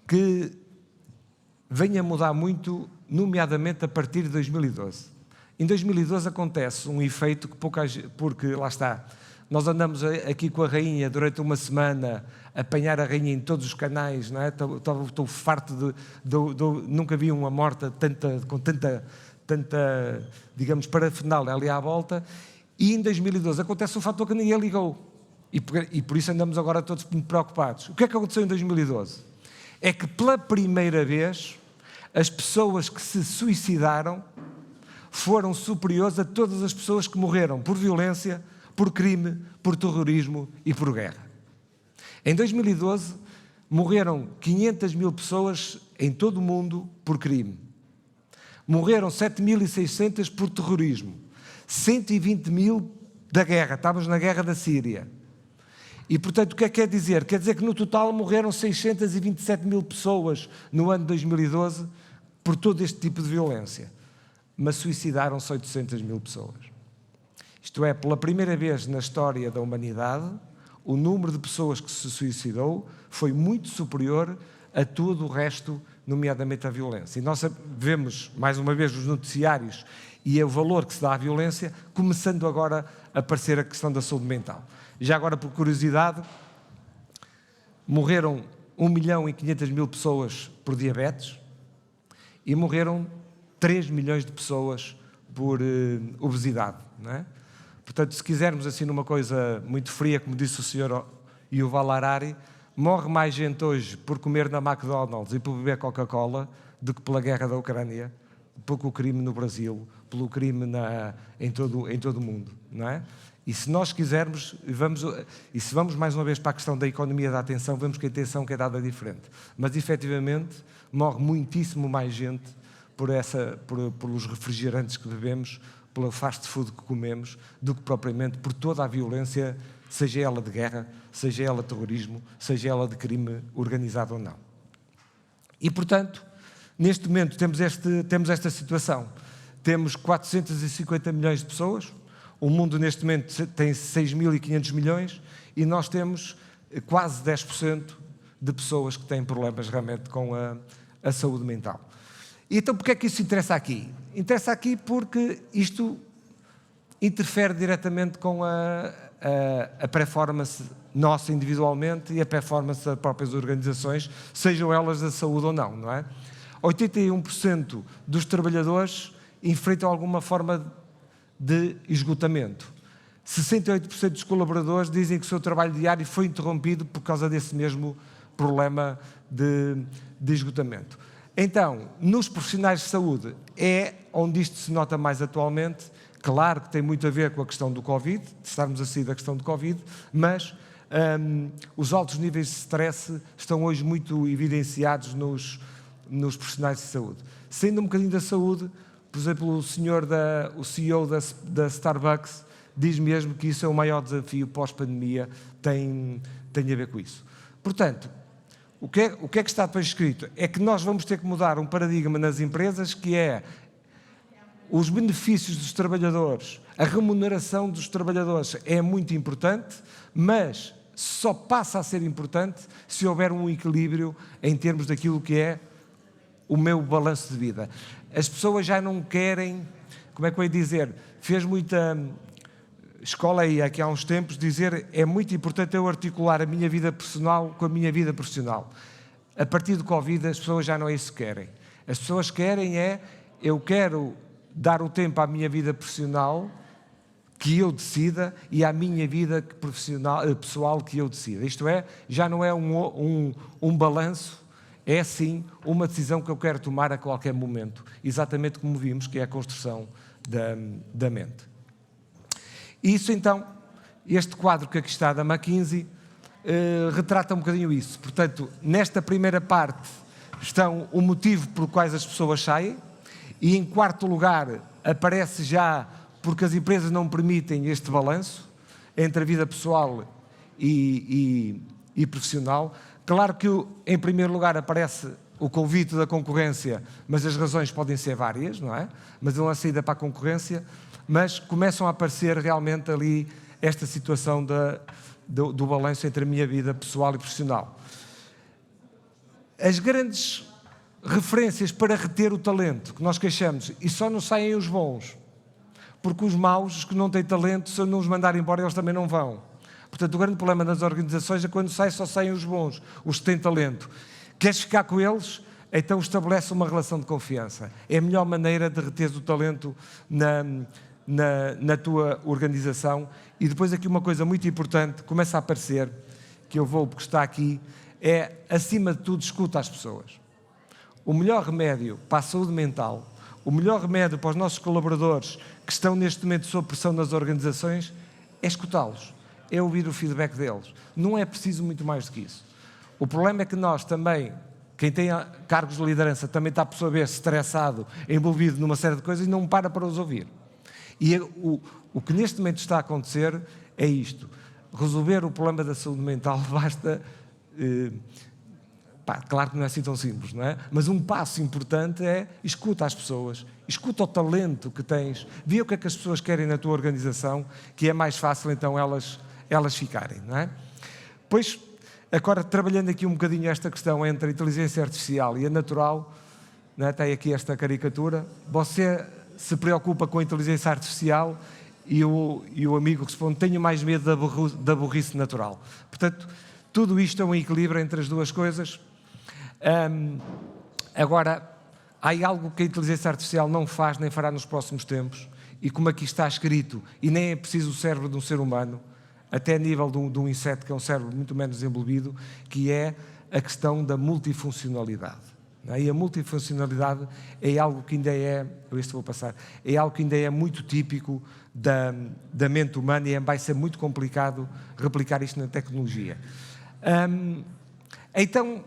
que vem a mudar muito, nomeadamente a partir de 2012. Em 2012 acontece um efeito que porque lá está, nós andamos aqui com a rainha durante uma semana, a apanhar a rainha em todos os canais, não é? Estou farto nunca vi uma morta com tanta, digamos, parafernália ali à volta, e em 2012 acontece um fator que ninguém ligou, e por isso andamos agora todos muito preocupados. O que é que aconteceu em 2012? É que pela primeira vez as pessoas que se suicidaram foram superiores a todas as pessoas que morreram por violência, por crime, por terrorismo e por guerra. Em 2012 morreram 500 mil pessoas em todo o mundo por crime. Morreram 7.600 por terrorismo, 120 mil da guerra, estávamos na guerra da Síria. E, portanto, o que é que quer dizer? Quer dizer que no total morreram 627 mil pessoas no ano de 2012 por todo este tipo de violência, mas suicidaram-se 800 mil pessoas. Isto é, pela primeira vez na história da humanidade, o número de pessoas que se suicidou foi muito superior a todo o resto, nomeadamente a violência. E nós vemos, mais uma vez, os noticiários e o valor que se dá à violência, começando agora a aparecer a questão da saúde mental. Já agora, por curiosidade, morreram 1.500.000 pessoas por diabetes e morreram 3 milhões de pessoas por obesidade, não é? Portanto, se quisermos assim numa coisa muito fria, como disse o Sr. Yuval Harari, morre mais gente hoje por comer na McDonald's e por beber Coca-Cola do que pela guerra da Ucrânia, pelo crime no Brasil, pelo crime em todo o mundo, não é? E se nós quisermos, e se vamos mais uma vez para a questão da economia da atenção, vemos que a atenção que é dada é diferente. Mas, efetivamente, morre muitíssimo mais gente pelos refrigerantes que bebemos, pelo fast food que comemos, do que propriamente por toda a violência, seja ela de guerra, seja ela de terrorismo, seja ela de crime organizado ou não. E, portanto, neste momento temos esta situação. Temos 450 milhões de pessoas, o mundo neste momento tem 6.500 milhões e nós temos quase 10% de pessoas que têm problemas realmente com a saúde mental. E então, porquê é que isso interessa aqui? Interessa aqui porque isto interfere diretamente com a performance nossa individualmente e a performance das próprias organizações, sejam elas da saúde ou não, não é? 81% dos trabalhadores enfrentam alguma forma de esgotamento. 68% dos colaboradores dizem que o seu trabalho diário foi interrompido por causa desse mesmo problema de esgotamento. Então, nos profissionais de saúde é onde isto se nota mais atualmente. Claro que tem muito a ver com a questão do Covid, de estarmos a sair da questão do Covid, mas os altos níveis de stress estão hoje muito evidenciados nos profissionais de saúde. saindo um bocadinho da saúde, por exemplo, o CEO da Starbucks diz mesmo que isso é o maior desafio pós-pandemia, tem a ver com isso. Portanto, o que é que está depois escrito? É que nós vamos ter que mudar um paradigma nas empresas, que é os benefícios dos trabalhadores, a remuneração dos trabalhadores é muito importante, mas só passa a ser importante se houver um equilíbrio em termos daquilo que é o meu balanço de vida. As pessoas já não querem, como é que eu ia dizer, fez muita escola aí, aqui há uns tempos, dizer é muito importante eu articular a minha vida pessoal com a minha vida profissional. A partir do Covid, as pessoas já não é isso que querem. As pessoas querem eu quero dar o tempo à minha vida profissional que eu decida e à minha vida pessoal que eu decida. Isto é, já não é um balanço, é sim uma decisão que eu quero tomar a qualquer momento, exatamente como vimos, que é a construção da mente. Isso então, este quadro que aqui está da McKinsey, retrata um bocadinho isso. Portanto, nesta primeira parte estão o motivo pelo quais as pessoas saem, e em quarto lugar aparece já porque as empresas não permitem este balanço entre a vida pessoal e profissional. Claro que em primeiro lugar aparece o convite da concorrência, mas as razões podem ser várias, não é? Mas não há saída para a concorrência, mas começam a aparecer realmente ali esta situação do balanço entre a minha vida pessoal e profissional. As grandes referências para reter o talento que nós queixamos, e só não saem os bons, porque os maus, os que não têm talento, se eu não os mandar embora, eles também não vão. Portanto, o grande problema das organizações é quando só saem os bons, os que têm talento. Queres ficar com eles? Então estabelece uma relação de confiança. É a melhor maneira de reter o talento na tua organização. E depois aqui uma coisa muito importante, começa a aparecer, que eu vou porque está aqui, é, acima de tudo, escuta as pessoas. O melhor remédio para a saúde mental, o melhor remédio para os nossos colaboradores que estão neste momento sob pressão nas organizações, é escutá-los, é ouvir o feedback deles. Não é preciso muito mais do que isso. O problema é que nós também, quem tem cargos de liderança, também está, por sua vez, estressado, envolvido numa série de coisas e não para os ouvir. E o que neste momento está a acontecer é isto. Resolver o problema da saúde mental basta... claro que não é assim tão simples, não é? Mas um passo importante é escuta as pessoas, escuta o talento que tens, vê o que é que as pessoas querem na tua organização, que é mais fácil então elas ficarem, não é? Pois, agora trabalhando aqui um bocadinho esta questão entre a inteligência artificial e a natural, não é? Tem aqui esta caricatura, você se preocupa com a inteligência artificial e o amigo responde, tenho mais medo da burrice natural. Portanto, tudo isto é um equilíbrio entre as duas coisas. Agora, há algo que a inteligência artificial não faz nem fará nos próximos tempos, e como aqui está escrito, e nem é preciso o cérebro de um ser humano, até a nível de um inseto, que é um cérebro muito menos desenvolvido, que é a questão da multifuncionalidade. E a multifuncionalidade é algo que ainda é algo que ainda é muito típico da mente humana e vai ser muito complicado replicar isto na tecnologia. Então,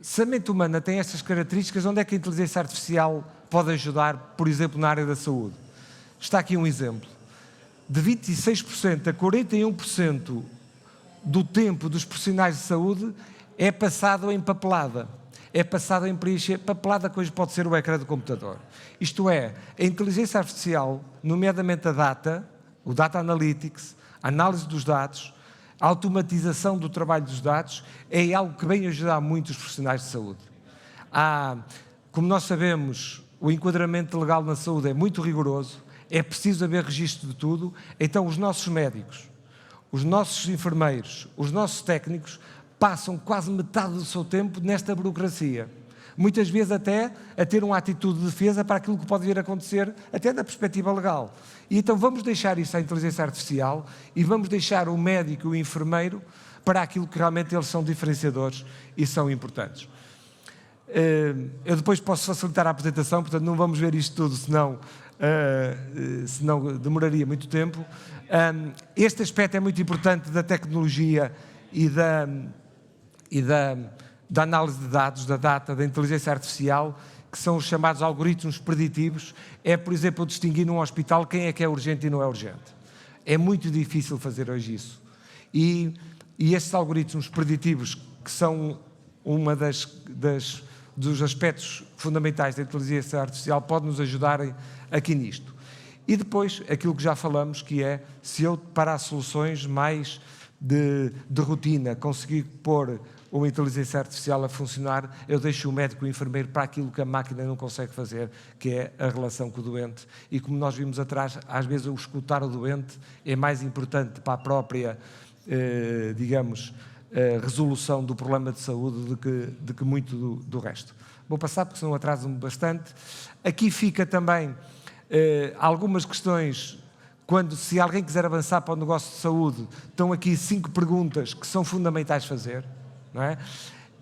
se a mente humana tem estas características, onde é que a inteligência artificial pode ajudar, por exemplo, na área da saúde? Está aqui um exemplo. De 26% a 41% do tempo dos profissionais de saúde é passado em papelada. É passado em preencher papelada, que hoje pode ser o ecrã do computador. Isto é, a inteligência artificial, nomeadamente a data, o data analytics, a análise dos dados, a automatização do trabalho dos dados, é algo que vem ajudar muito os profissionais de saúde. Como nós sabemos, o enquadramento legal na saúde é muito rigoroso, é preciso haver registro de tudo, então os nossos médicos, os nossos enfermeiros, os nossos técnicos passam quase metade do seu tempo nesta burocracia. Muitas vezes até a ter uma atitude de defesa para aquilo que pode vir a acontecer, até da perspectiva legal. E então vamos deixar isso à inteligência artificial e vamos deixar o médico e o enfermeiro para aquilo que realmente eles são diferenciadores e são importantes. Eu depois posso facilitar a apresentação, portanto não vamos ver isto tudo, senão demoraria muito tempo. Este aspecto é muito importante da tecnologia e da análise de dados, da data, da inteligência artificial, que são os chamados algoritmos preditivos, é, por exemplo, distinguir num hospital quem é que é urgente e não é urgente. É muito difícil fazer hoje isso. E estes algoritmos preditivos, que são uma dos aspectos fundamentais da inteligência artificial, pode nos ajudarem aqui nisto. E depois, aquilo que já falamos, que é, se eu para as soluções mais de rotina conseguir pôr uma inteligência artificial a funcionar, eu deixo o médico e o enfermeiro para aquilo que a máquina não consegue fazer, que é a relação com o doente. E como nós vimos atrás, às vezes o escutar o doente é mais importante para a própria, resolução do problema de saúde do que muito do resto. Vou passar porque senão atraso-me bastante. Aqui fica também algumas questões. Se alguém quiser avançar para o negócio de saúde, estão aqui 5 perguntas que são fundamentais fazer, não é?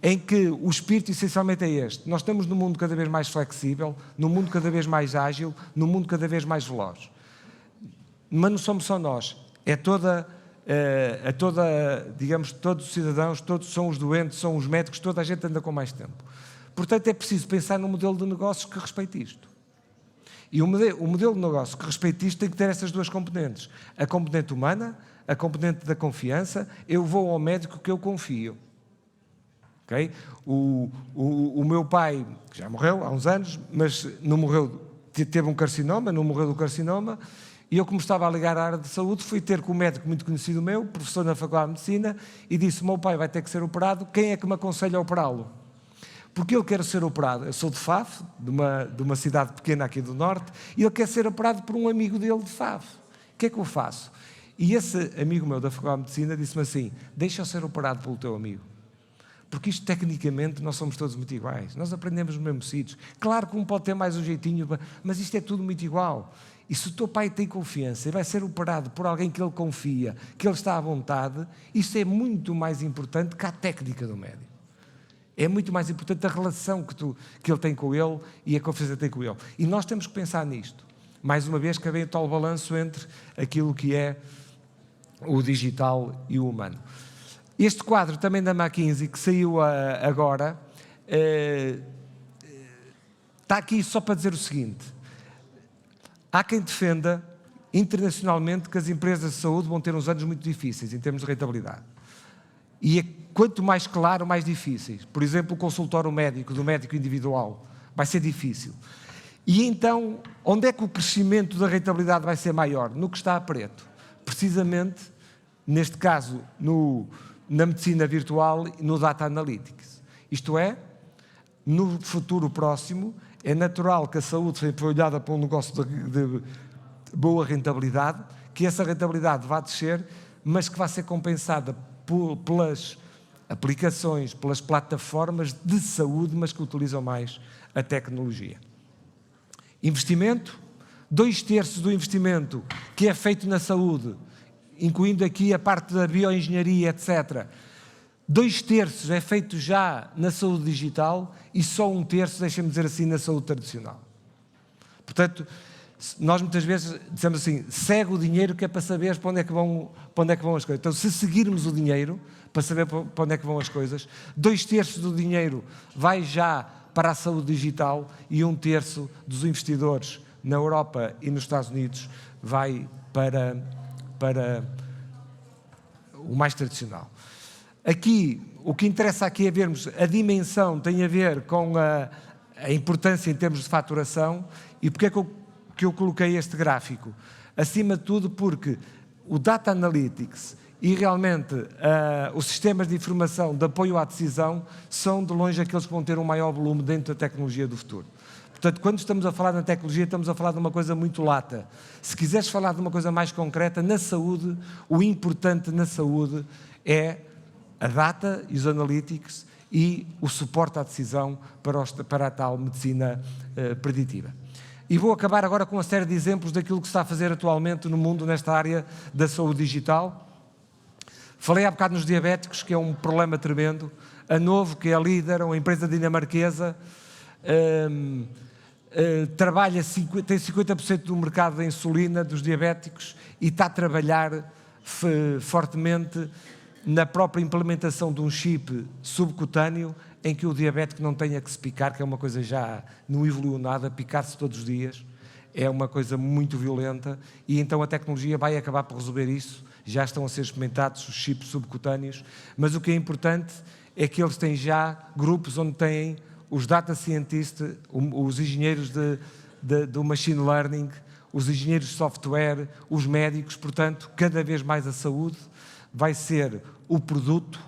Em que o espírito essencialmente é este. Nós estamos num mundo cada vez mais flexível, num mundo cada vez mais ágil, num mundo cada vez mais veloz. Mas não somos só nós, digamos, todos os cidadãos, todos são os doentes, são os médicos, toda a gente anda com mais tempo. Portanto, é preciso pensar num modelo de negócios que respeite isto. E o modelo de negócio que respeite isto tem que ter essas 2 componentes. A componente humana, a componente da confiança. Eu vou ao médico que eu confio. Okay? O meu pai, que já morreu há uns anos, mas não morreu, teve um carcinoma, não morreu do carcinoma, e eu, como estava a ligar à área de saúde, fui ter com um médico muito conhecido meu, professor na Faculdade de Medicina, e disse: o meu pai vai ter que ser operado, quem é que me aconselha a operá-lo? Porque ele quer ser operado. Eu sou de Faf, de uma cidade pequena aqui do Norte, e ele quer ser operado por um amigo dele de Faf. O que é que eu faço? E esse amigo meu da Faculdade de Medicina disse-me assim: deixa-o ser operado pelo teu amigo. Porque isto, tecnicamente, nós somos todos muito iguais. Nós aprendemos nos mesmos sítios. Claro que um pode ter mais um jeitinho, mas isto é tudo muito igual. E se o teu pai tem confiança e vai ser operado por alguém que ele confia, que ele está à vontade, isso é muito mais importante que a técnica do médico. É muito mais importante a relação que ele tem com ele e a confiança que tem com ele. E nós temos que pensar nisto. Mais uma vez, que vem o tal balanço entre aquilo que é o digital e o humano. Este quadro também da McKinsey, que saiu agora, está aqui só para dizer o seguinte: há quem defenda internacionalmente que as empresas de saúde vão ter uns anos muito difíceis em termos de rentabilidade. E quanto mais claro, mais difíceis. Por exemplo, o consultório médico, do médico individual, vai ser difícil. E então, onde é que o crescimento da rentabilidade vai ser maior? No que está a preto. Precisamente, neste caso, na medicina virtual e no Data Analytics. Isto é, no futuro próximo, é natural que a saúde seja olhada para um negócio de boa rentabilidade, que essa rentabilidade vá descer, mas que vai ser compensada pelas aplicações, pelas plataformas de saúde, mas que utilizam mais a tecnologia. Investimento: 2/3 do investimento que é feito na saúde, incluindo aqui a parte da bioengenharia, etc., 2/3 é feito já na saúde digital e só 1/3, deixem-me dizer assim, na saúde tradicional. Portanto, nós muitas vezes dizemos assim: segue o dinheiro, que é para saber para onde é que vão as coisas. Então, se seguirmos o dinheiro, para saber para onde é que vão as coisas, 2/3 do dinheiro vai já para a saúde digital e 1/3 dos investidores na Europa e nos Estados Unidos vai para o mais tradicional. Aqui, o que interessa aqui é vermos a dimensão, tem a ver com a importância em termos de faturação. E porque é que eu coloquei este gráfico? Acima de tudo porque o Data Analytics e realmente os sistemas de informação de apoio à decisão são de longe aqueles que vão ter um maior volume dentro da tecnologia do futuro. Portanto, quando estamos a falar na tecnologia, estamos a falar de uma coisa muito lata. Se quiseres falar de uma coisa mais concreta, na saúde, o importante na saúde é a data e os analytics e o suporte à decisão para a tal medicina preditiva. E vou acabar agora com uma série de exemplos daquilo que se está a fazer atualmente no mundo nesta área da saúde digital. Falei há bocado nos diabéticos, que é um problema tremendo. A Novo, que é a líder, uma empresa dinamarquesa, tem 50% do mercado da insulina dos diabéticos e está a trabalhar fortemente na própria implementação de um chip subcutâneo em que o diabético não tenha que se picar, que é uma coisa já não evoluiu nada, picar-se todos os dias é uma coisa muito violenta, e então a tecnologia vai acabar por resolver isso. Já estão a ser experimentados os chips subcutâneos, mas o que é importante é que eles têm já grupos onde têm os data scientists, os engenheiros do machine learning, os engenheiros de software, os médicos. Portanto, cada vez mais a saúde vai ser o produto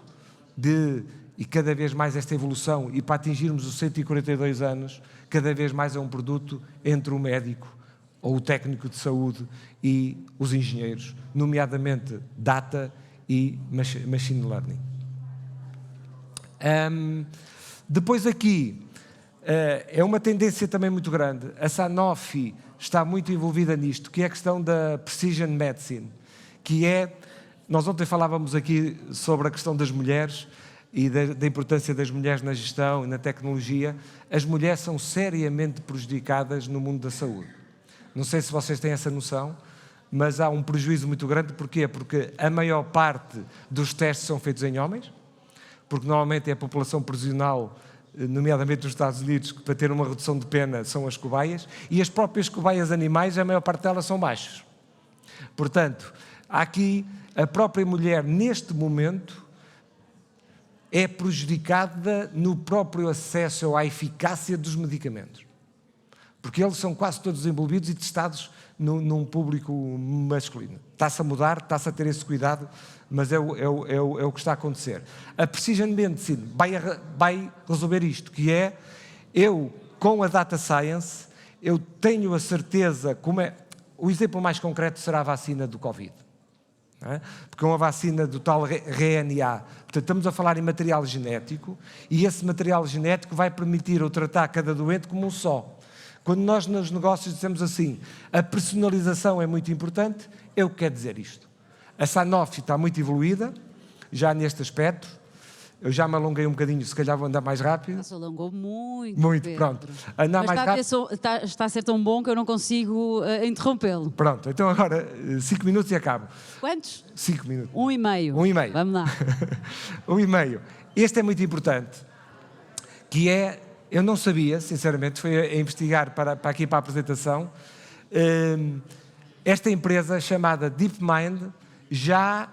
e cada vez mais esta evolução, e para atingirmos os 142 anos, cada vez mais é um produto entre o médico ou o técnico de saúde e os engenheiros, nomeadamente data e machine learning. Depois aqui, é uma tendência também muito grande, a Sanofi está muito envolvida nisto, que é a questão da precision medicine, que é, nós ontem falávamos aqui sobre a questão das mulheres e da importância das mulheres na gestão e na tecnologia. As mulheres são seriamente prejudicadas no mundo da saúde. Não sei se vocês têm essa noção, mas há um prejuízo muito grande. Porquê? Porque a maior parte dos testes são feitos em homens, porque normalmente é a população prisional, nomeadamente nos Estados Unidos, que para ter uma redução de pena são as cobaias, e as próprias cobaias animais, a maior parte delas são machos. Portanto, aqui a própria mulher, neste momento, é prejudicada no próprio acesso à eficácia dos medicamentos. Porque eles são quase todos envolvidos e testados num público masculino. Está-se a mudar, está-se a ter esse cuidado, mas é o que está a acontecer. A Precision Medicine vai resolver isto, que é, eu, com a Data Science, eu tenho a certeza, o exemplo mais concreto será a vacina do Covid. Não é? Porque é uma vacina do tal RNA. Portanto, estamos a falar em material genético, e esse material genético vai permitir eu tratar cada doente como um só. Quando nós nos negócios dizemos assim, a personalização é muito importante, eu quero dizer isto. A Sanofi está muito evoluída, já neste aspecto. Eu já me alonguei um bocadinho, se calhar vou andar mais rápido. Se alongou muito. Muito, Pedro. pronto. Andar mais rápido. Está a ser tão bom que eu não consigo interrompê-lo. Pronto, então agora 5 minutos e acabo. Quantos? 5 minutos. 1,5. 1,5. Vamos lá. 1,5. Este é muito importante, que é, eu não sabia, sinceramente, foi a investigar para aqui para a apresentação, esta empresa chamada DeepMind já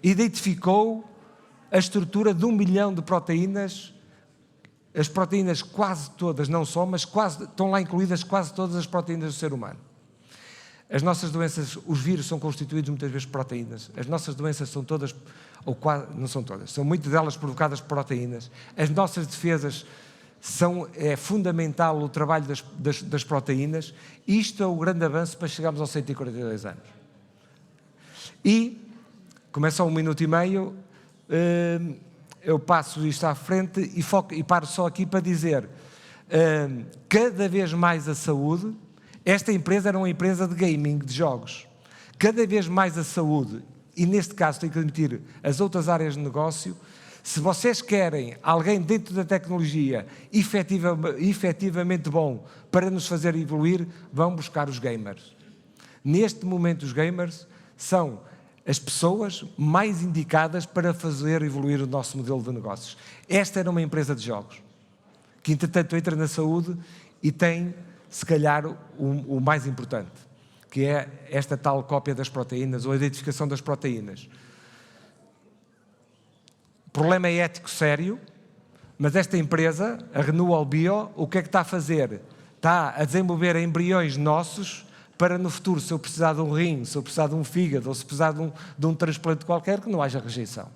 identificou a estrutura de 1 milhão de proteínas, as proteínas quase todas, não só, mas quase, estão lá incluídas quase todas as proteínas do ser humano. As nossas doenças, os vírus são constituídos muitas vezes por proteínas. As nossas doenças são todas, ou quase, não são todas, são muitas delas provocadas por proteínas. As nossas defesas é fundamental o trabalho das proteínas. Isto é o grande avanço para chegarmos aos 142 anos. E, começa a 1 minuto e meio, eu passo isto à frente e paro só aqui para dizer, cada vez mais a saúde. Esta empresa era uma empresa de gaming, de jogos. Cada vez mais a saúde, e neste caso tenho que admitir as outras áreas de negócio, se vocês querem alguém dentro da tecnologia efetivamente bom para nos fazer evoluir, vão buscar os gamers. Neste momento os gamers são as pessoas mais indicadas para fazer evoluir o nosso modelo de negócios. Esta era uma empresa de jogos, que entretanto entra na saúde e tem, se calhar, o mais importante, que é esta tal cópia das proteínas, ou a identificação das proteínas. O problema é ético sério, mas esta empresa, a Renewal Bio, o que é que está a fazer? Está a desenvolver embriões nossos para no futuro, se eu precisar de um rim, se eu precisar de um fígado, ou se precisar de um transplante qualquer, que não haja rejeição.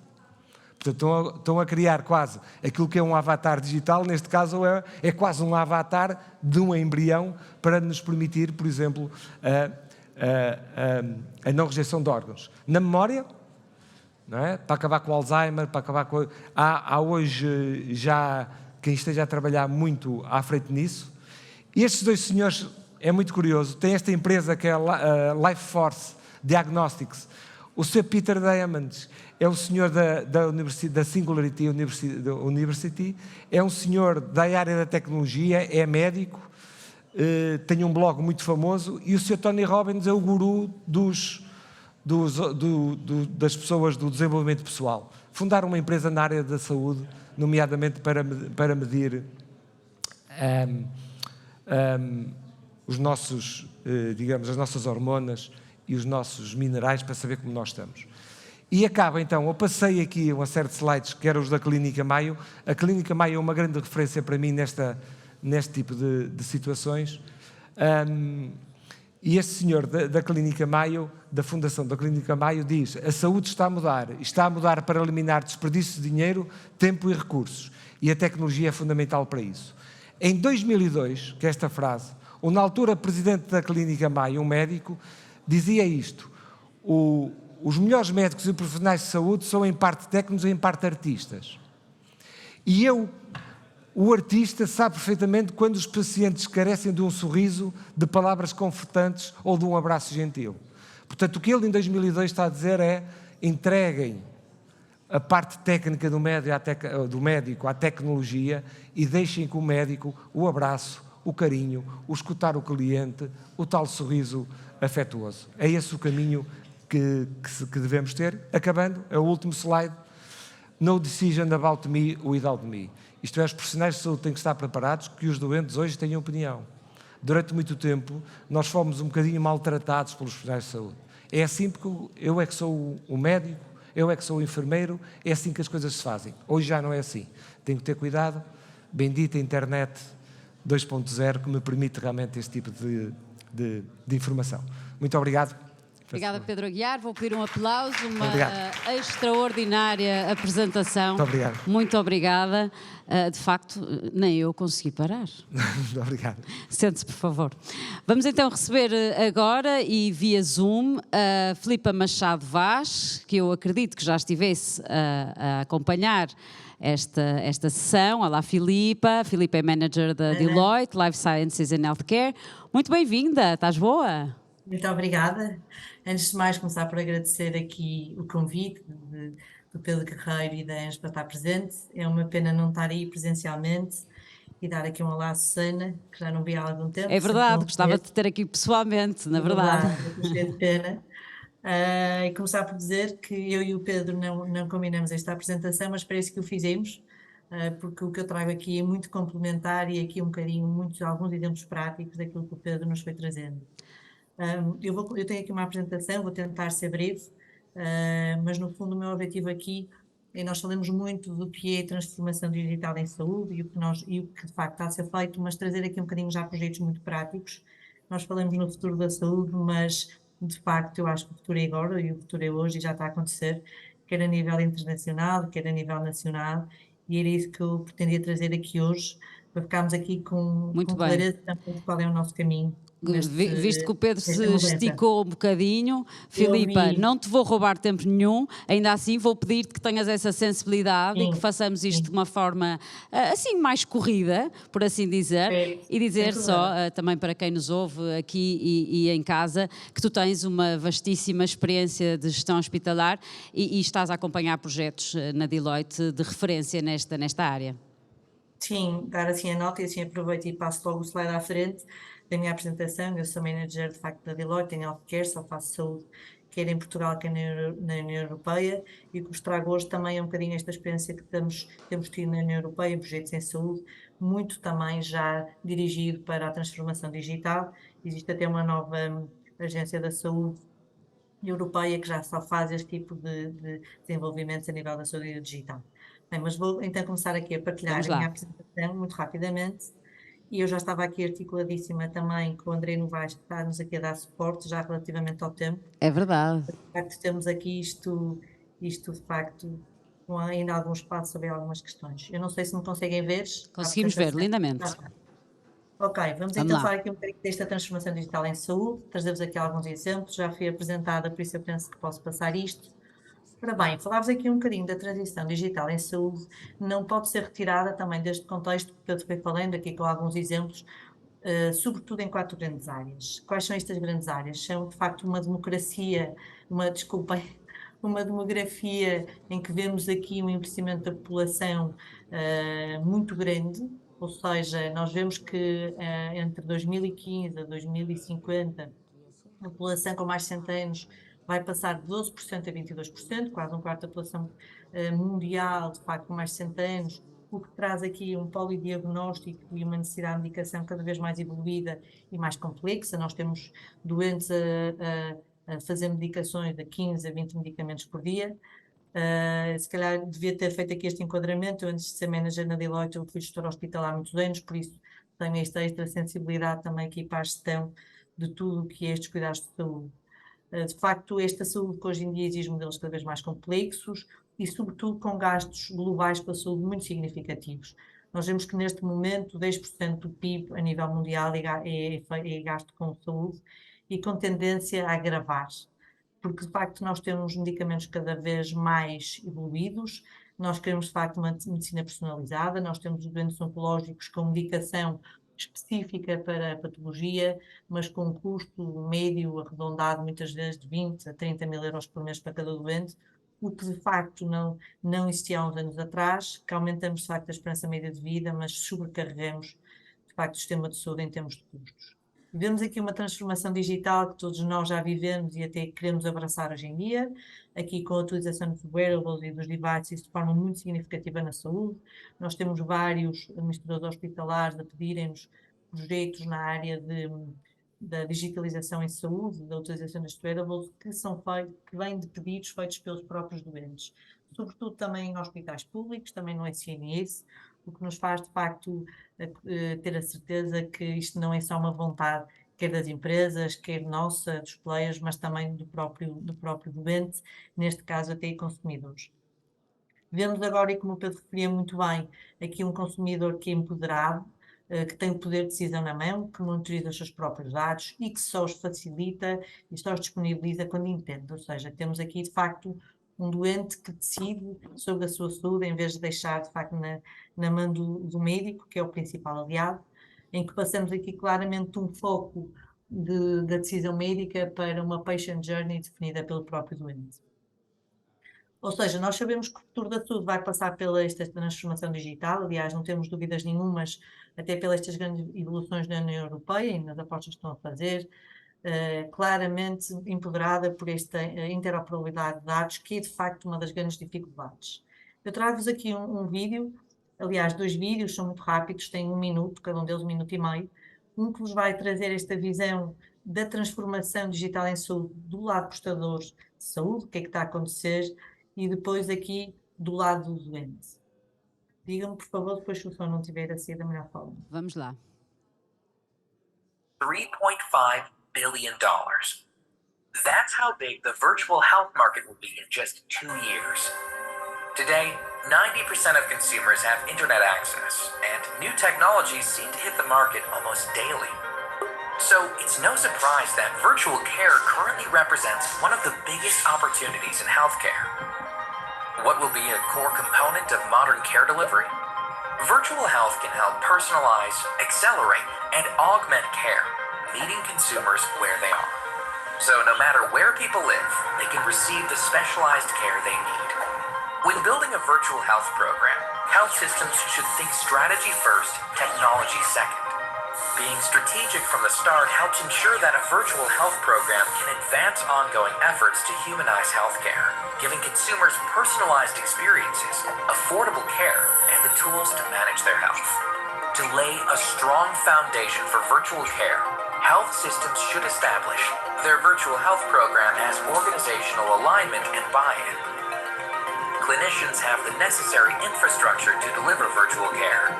Portanto, estão a criar quase aquilo que é um avatar digital, neste caso é quase um avatar de um embrião para nos permitir, por exemplo, a não rejeição de órgãos. Na memória, não é? Para acabar com o Alzheimer, para acabar com... Há hoje já quem esteja a trabalhar muito à frente nisso. E estes dois senhores, é muito curioso, têm esta empresa que é a Life Force Diagnostics. O Sr. Peter Diamandis é o senhor da Singularity University, é um senhor da área da tecnologia, é médico, tem um blog muito famoso, e o Sr. Tony Robbins é o guru das pessoas do desenvolvimento pessoal. fundar uma empresa na área da saúde, nomeadamente para medir os nossos, digamos, as nossas hormonas e os nossos minerais para saber como nós estamos. E acaba então, eu passei aqui uma série de slides que eram os da Clínica Maio. A Clínica Maio é uma grande referência para mim neste tipo de situações. E este senhor da Clínica Maio, da Fundação da Clínica Maio, diz: a saúde está a mudar para eliminar desperdício de dinheiro, tempo e recursos. E a tecnologia é fundamental para isso. Em 2002, que é esta frase, o na altura presidente da Clínica Maio, um médico, dizia isto: os melhores médicos e profissionais de saúde são em parte técnicos e em parte artistas. E o artista sabe perfeitamente quando os pacientes carecem de um sorriso, de palavras confortantes ou de um abraço gentil. Portanto, o que ele em 2002 está a dizer é: entreguem a parte técnica do médico à tecnologia e deixem que o médico, o abraço, o carinho, o escutar o cliente, o tal sorriso afetuoso. É esse o caminho que devemos ter. Acabando, é o último slide. No decision about me without me. Isto é, os profissionais de saúde têm que estar preparados que os doentes hoje tenham opinião. Durante muito tempo, nós fomos um bocadinho maltratados pelos profissionais de saúde. É assim porque eu é que sou o médico, eu é que sou o enfermeiro, é assim que as coisas se fazem. Hoje já não é assim. Tenho que ter cuidado. Bendita internet 2.0 que me permite realmente este tipo de informação. Muito obrigado. Obrigada, Pedro Aguiar. Vou pedir um aplauso, uma extraordinária apresentação. Muito obrigado. Muito obrigada. De facto, nem eu consegui parar. Muito obrigado. Sente-se, por favor. Vamos então receber agora e via Zoom a Filipa Machado Vaz, que eu acredito que já estivesse a acompanhar esta sessão. Olá, Filipa. Filipa é Manager da Deloitte, Life Sciences and Healthcare. Muito bem-vinda. Estás boa? Muito obrigada. Antes de mais, começar por agradecer aqui o convite do Pedro Guerreiro e da Anjo para estar presente. É uma pena não estar aí presencialmente e dar aqui um olá à Susana, que já não vi há algum tempo. É verdade, gostava de te ter aqui pessoalmente, na verdade. Cheio de pena. E começar por dizer que eu e o Pedro não combinamos esta apresentação, mas parece que o fizemos, porque o que eu trago aqui é muito complementar e aqui um bocadinho, alguns exemplos práticos daquilo que o Pedro nos foi trazendo. Eu tenho aqui uma apresentação, vou tentar ser breve, mas no fundo o meu objetivo aqui é nós falamos muito do que é transformação digital em saúde e o que de facto está a ser feito, mas trazer aqui um bocadinho já projetos muito práticos. Nós falamos no futuro da saúde, mas de facto eu acho que o futuro é agora e o futuro é hoje e já está a acontecer, quer a nível internacional, quer a nível nacional, e era isso que eu pretendia trazer aqui hoje, para ficarmos aqui com clareza também de qual é o nosso caminho. Visto que o Pedro se esticou um bocadinho, Filipa, não te vou roubar tempo nenhum, ainda assim vou pedir-te que tenhas essa sensibilidade e que façamos isto de uma forma assim mais corrida, por assim dizer, e dizer só também para quem nos ouve aqui e em casa que tu tens uma vastíssima experiência de gestão hospitalar e estás a acompanhar projetos na Deloitte de referência nesta área. Sim, dar assim a nota e assim aproveito e passo logo o slide à frente da minha apresentação. Eu sou manager de facto da Deloitte em Healthcare, só faço saúde, quer em Portugal, quer na União Europeia, e o que vos trago hoje também é um bocadinho esta experiência que temos tido na União Europeia, projetos em saúde, muito também já dirigido para a transformação digital. Existe até uma nova agência da saúde europeia que já só faz este tipo de desenvolvimentos a nível da saúde digital. Bem, mas vou então começar aqui a partilhar a minha apresentação muito rapidamente. E eu já estava aqui articuladíssima também com o André Novaes, que está-nos aqui a dar suporte já relativamente ao tempo. É verdade. De facto, temos aqui isto de facto, com ainda algum espaço sobre algumas questões. Eu não sei se me conseguem ver. Conseguimos ver, lindamente. Ok, vamos então falar aqui um bocadinho desta transformação digital em saúde. Trazer-vos aqui alguns exemplos, já fui apresentada, por isso eu penso que posso passar isto. Ora bem, falar-vos aqui um bocadinho da transição digital em saúde, não pode ser retirada também deste contexto que eu fui falando aqui com alguns exemplos, sobretudo em 4 grandes áreas. Quais são estas grandes áreas? São, de facto, uma demografia em que vemos aqui um envelhecimento da população muito grande, ou seja, nós vemos que entre 2015 a 2050, a população com mais de 60 anos vai passar de 12% a 22%, quase um quarto da população mundial, de facto, mais de 60 anos, o que traz aqui um polidiagnóstico e uma necessidade de medicação cada vez mais evoluída e mais complexa. Nós temos doentes a fazer medicações de 15 a 20 medicamentos por dia. Se calhar devia ter feito aqui este enquadramento. Eu, antes de ser manager na Deloitte, eu fui gestora hospitalar há muitos anos, por isso tenho esta extra sensibilidade também aqui para a gestão de tudo o que é estes cuidados de saúde. De facto, esta saúde que hoje em dia exige modelos cada vez mais complexos e, sobretudo, com gastos globais para a saúde muito significativos. Nós vemos que, neste momento, 10% do PIB a nível mundial é gasto com saúde e com tendência a agravar, porque, de facto, nós temos medicamentos cada vez mais evoluídos, nós queremos, de facto, uma medicina personalizada, nós temos os doentes oncológicos com medicação específica para a patologia, mas com um custo médio arredondado, muitas vezes de 20 a 30 mil euros por mês para cada doente, o que de facto não existia há uns anos atrás, que aumentamos de facto a esperança média de vida, mas sobrecarregamos de facto o sistema de saúde em termos de custos. Vemos aqui uma transformação digital que todos nós já vivemos e até queremos abraçar hoje em dia, aqui com a utilização dos wearables e dos devices de forma muito significativa na saúde. Nós temos vários administradores hospitalares a pedirem-nos projetos na área da digitalização em saúde, da utilização destes wearables, que vêm de pedidos feitos pelos próprios doentes, sobretudo também em hospitais públicos, também no SNS, o que nos faz, de facto, ter a certeza que isto não é só uma vontade, quer das empresas, quer nossa, dos players, mas também do próprio doente, neste caso até consumidores. Vemos agora, e como o Pedro referia muito bem, aqui um consumidor que é empoderado, que tem o poder de decisão na mão, que monitoriza os seus próprios dados e que só os facilita e só os disponibiliza quando entende. Ou seja, temos aqui, de facto, um doente que decide sobre a sua saúde em vez de deixar, de facto, na mão do médico, que é o principal aliado, em que passamos aqui claramente um foco da decisão médica para uma patient journey definida pelo próprio doente. Ou seja, nós sabemos que o futuro da saúde vai passar pela esta transformação digital, aliás, não temos dúvidas nenhumas, até pelas estas grandes evoluções da União Europeia e nas apostas que estão a fazer, claramente empoderada por esta interoperabilidade de dados, que é de facto uma das grandes dificuldades. Eu trago-vos aqui um vídeo, aliás, 2 vídeos, são muito rápidos, têm 1 minuto, cada um deles 1 minuto e meio, um que vos vai trazer esta visão da transformação digital em saúde do lado prestador de saúde, o que é que está a acontecer, e depois aqui do lado do doente. Digam-me, por favor, depois se o som não tiver a ser da melhor forma. Vamos lá. $3.5 billion. That's how big the virtual health market will be in just 2 years. Today, 90% of consumers have internet access, and new technologies seem to hit the market almost daily. So it's no surprise that virtual care currently represents one of the biggest opportunities in healthcare. What will be a core component of modern care delivery? Virtual health can help personalize, accelerate, and augment care, meeting consumers where they are. So no matter where people live, they can receive the specialized care they need. When building a virtual health program, health systems should think strategy first, technology second. Being strategic from the start helps ensure that a virtual health program can advance ongoing efforts to humanize healthcare, giving consumers personalized experiences, affordable care, and the tools to manage their health. To lay a strong foundation for virtual care, health systems should establish their virtual health program as organizational alignment and buy-in. Clinicians have the necessary infrastructure to deliver virtual care.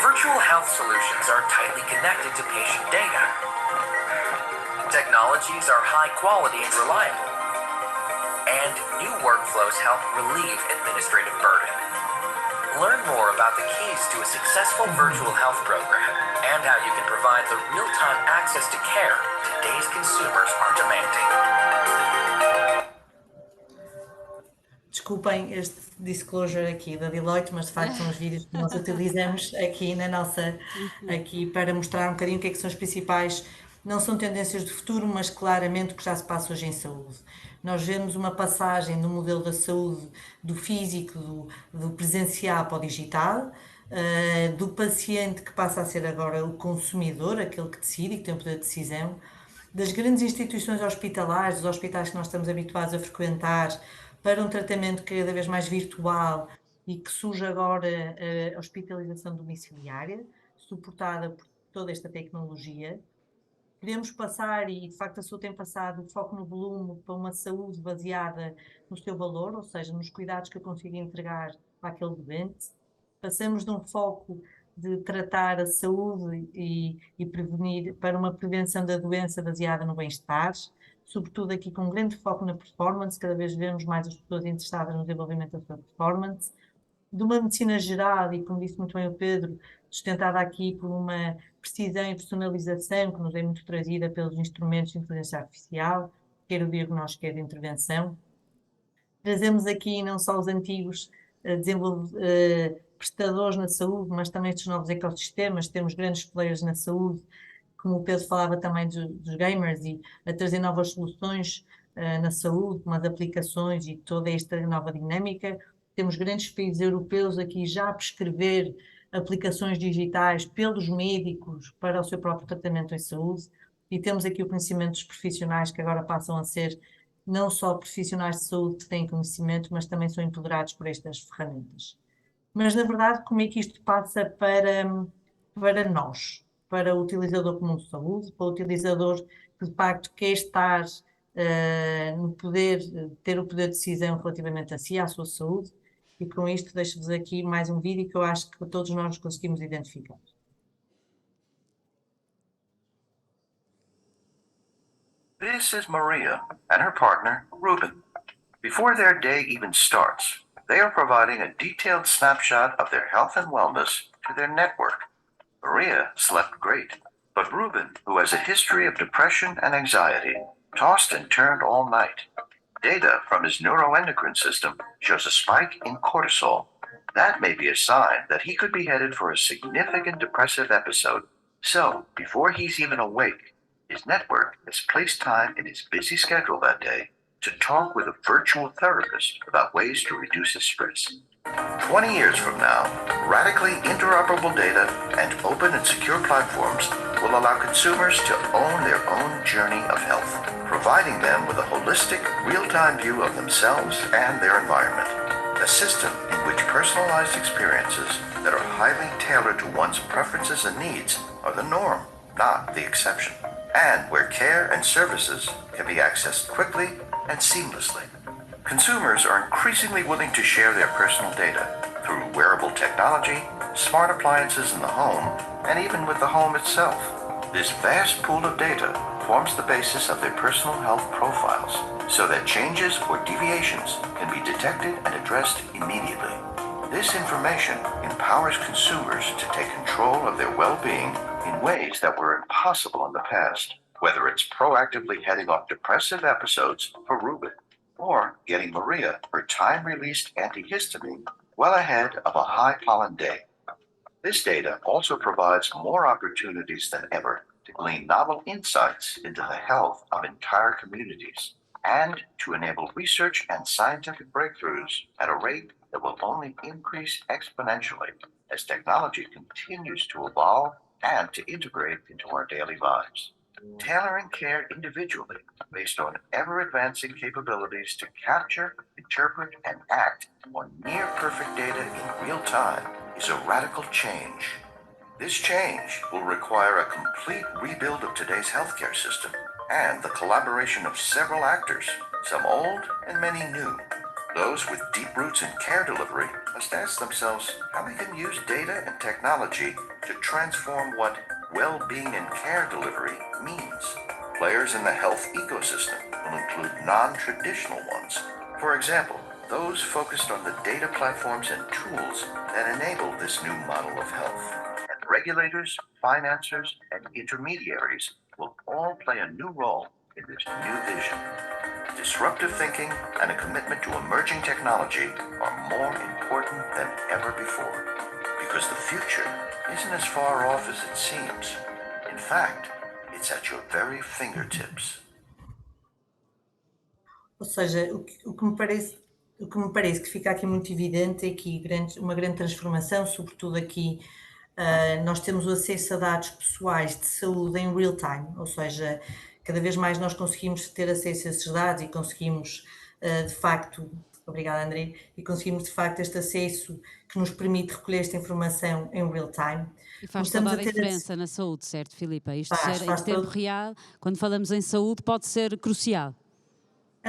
Virtual health solutions are tightly connected to patient data. Technologies are high quality and reliable. And new workflows help relieve administrative burden. Learn more about the keys to a successful virtual health program and how you can provide the real-time access to care today's consumers are demanding. Desculpem este disclosure aqui da Deloitte, mas de facto são os vídeos que nós utilizamos aqui na nossa, aqui para mostrar um bocadinho o que é que são os principais, não são tendências do futuro, mas claramente o que já se passa hoje em saúde. Nós vemos uma passagem no modelo da saúde do físico, do presencial para o digital, do paciente que passa a ser agora o consumidor, aquele que decide e que tem o poder de decisão, das grandes instituições hospitalares, dos hospitais que nós estamos habituados a frequentar, para um tratamento cada vez mais virtual e que surge agora a hospitalização domiciliária, suportada por toda esta tecnologia. Podemos passar, e de facto a saúde tem passado, o foco no volume para uma saúde baseada no seu valor, ou seja, nos cuidados que eu consigo entregar àquele doente. Passamos de um foco de tratar a saúde e prevenir para uma prevenção da doença baseada no bem-estar, sobretudo aqui com um grande foco na performance, cada vez vemos mais as pessoas interessadas no desenvolvimento da sua performance, de uma medicina geral, e como disse muito bem o Pedro, sustentada aqui por uma precisão e personalização que nos é muito trazida pelos instrumentos de inteligência artificial, quer o diagnóstico, quer a intervenção. Trazemos aqui não só os antigos prestadores na saúde, mas também estes novos ecossistemas. Temos grandes players na saúde, como o Pedro falava também dos gamers, e a trazer novas soluções na saúde, como as aplicações e toda esta nova dinâmica. Temos grandes países europeus aqui já a prescrever aplicações digitais pelos médicos para o seu próprio tratamento em saúde, e temos aqui o conhecimento dos profissionais que agora passam a ser não só profissionais de saúde que têm conhecimento, mas também são empoderados por estas ferramentas. Mas, na verdade, como é que isto passa para nós, para o utilizador comum de saúde, para o utilizador que, de facto, quer estar no poder, ter o poder de decisão relativamente a si, à sua saúde, e com isto deixo-vos aqui mais um vídeo que eu acho que todos nós conseguimos identificar. This is Maria and her partner, Ruben. Before their day even starts, they are providing a detailed snapshot of their health and wellness to their network. Maria slept great, but Ruben, who has a history of depression and anxiety, tossed and turned all night. Data from his neuroendocrine system shows a spike in cortisol. That may be a sign that he could be headed for a significant depressive episode. So, before he's even awake, his network has placed time in his busy schedule that day to talk with a virtual therapist about ways to reduce his stress. 20 years from now, radically interoperable data and open and secure platforms will allow consumers to own their own journey of health, providing them with a holistic, real-time view of themselves and their environment. A system in which personalized experiences that are highly tailored to one's preferences and needs are the norm, not the exception, and where care and services can be accessed quickly and seamlessly. Consumers are increasingly willing to share their personal data through wearable technology, smart appliances in the home, and even with the home itself. This vast pool of data forms the basis of their personal health profiles, so that changes or deviations can be detected and addressed immediately. This information empowers consumers to take control of their well-being in ways that were impossible in the past, whether it's proactively heading off depressive episodes for Ruben, or getting Maria her time-released antihistamine well ahead of a high-pollen day. This data also provides more opportunities than ever to glean novel insights into the health of entire communities, and to enable research and scientific breakthroughs at a rate that will only increase exponentially as technology continues to evolve and to integrate into our daily lives. Tailoring care individually based on ever-advancing capabilities to capture, interpret, and act on near-perfect data in real time is a radical change. This change will require a complete rebuild of today's healthcare system and the collaboration of several actors, some old and many new. Those with deep roots in care delivery must ask themselves how they can use data and technology to transform what well-being and care delivery means. Players in the health ecosystem will include non-traditional ones. For example, those focused on the data platforms and tools that enable this new model of health. And regulators, financiers, and intermediaries will all play a new role in this new vision. Disruptive thinking and a commitment to emerging technology are more important than ever before, because the future isn't as far off as it seems. In fact, it's at your very fingertips. Ou seja, o que me parece que fica aqui muito evidente é que uma grande transformação, sobretudo aqui, nós temos o acesso a dados pessoais de saúde em real time, ou seja, cada vez mais nós conseguimos ter acesso a esses dados e conseguimos, de facto, Obrigada, André. E conseguimos, de facto, este acesso que nos permite recolher esta informação em real time. E faz Começamos toda a a ter diferença na saúde, certo, Filipa? Isto faz, ser em faz tempo todo, real, quando falamos em saúde, pode ser crucial.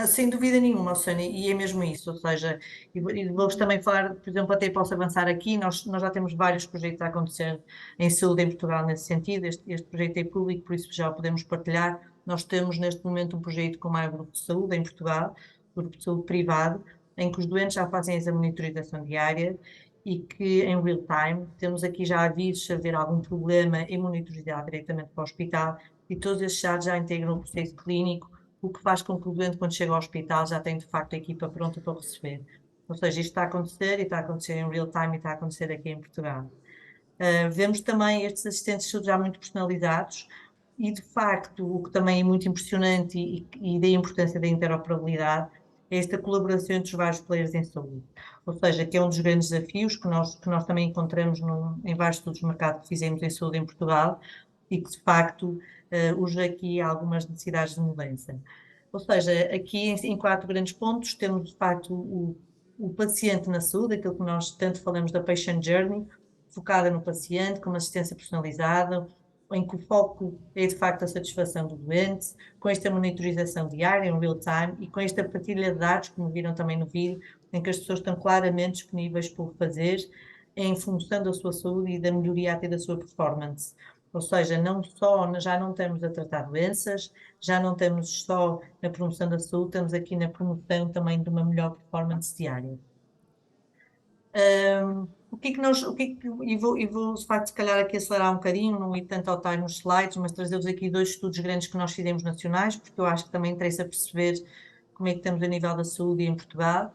sem dúvida nenhuma, Sónia, e é mesmo isso, ou seja, e vou-vos também falar, por exemplo, até posso avançar aqui, nós já temos vários projetos a acontecer em saúde em Portugal nesse sentido, este projeto é público, por isso já o podemos partilhar. Nós temos neste momento um projeto com o maior grupo de saúde em Portugal, grupo de saúde privado, em que os doentes já fazem essa monitorização diária e que em real time temos aqui já avisos se haver algum problema em monitorizar diretamente para o hospital e todos esses dados já integram o processo clínico, o que faz com que o doente, quando chega ao hospital, já tem de facto a equipa pronta para o receber. Ou seja, isto está a acontecer e está a acontecer em real time e está a acontecer aqui em Portugal. Vemos também estes assistentes de saúde já muito personalizados e, de facto, o que também é muito impressionante e da importância da interoperabilidade é esta colaboração entre os vários players em saúde. Ou seja, que é um dos grandes desafios que nós também encontramos em vários estudos de mercado que fizemos em saúde em Portugal e que, de facto, urge aqui algumas necessidades de mudança. Ou seja, aqui em 4 grandes pontos temos, de facto, o paciente na saúde, aquilo que nós tanto falamos da patient journey, focada no paciente, com uma assistência personalizada, em que o foco é de facto a satisfação do doente, com esta monitorização diária, em real time, e com esta partilha de dados, como viram também no vídeo, em que as pessoas estão claramente disponíveis para o fazer, em função da sua saúde e da melhoria até da sua performance. Ou seja, já não estamos a tratar doenças, já não estamos só na promoção da saúde, estamos aqui na promoção também de uma melhor performance diária. E vou de facto se calhar aqui acelerar um bocadinho, não ir tanto ao time nos slides, mas trazer-vos aqui 2 estudos grandes que nós fizemos nacionais, porque eu acho que também interessa perceber como é que estamos a nível da saúde em Portugal.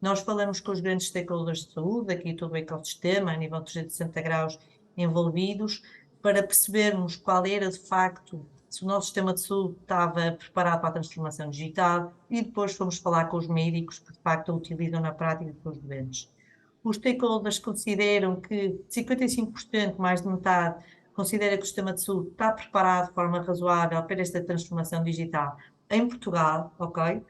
Nós falamos com os grandes stakeholders de saúde, aqui todo o ecossistema, a nível de 360 graus envolvidos, para percebermos qual era de facto, se o nosso sistema de saúde estava preparado para a transformação digital, e depois fomos falar com os médicos que de facto a utilizam na prática com os doentes. Os stakeholders consideram que 55%, mais de metade, considera que o sistema de saúde está preparado de forma razoável para esta transformação digital em Portugal, ok?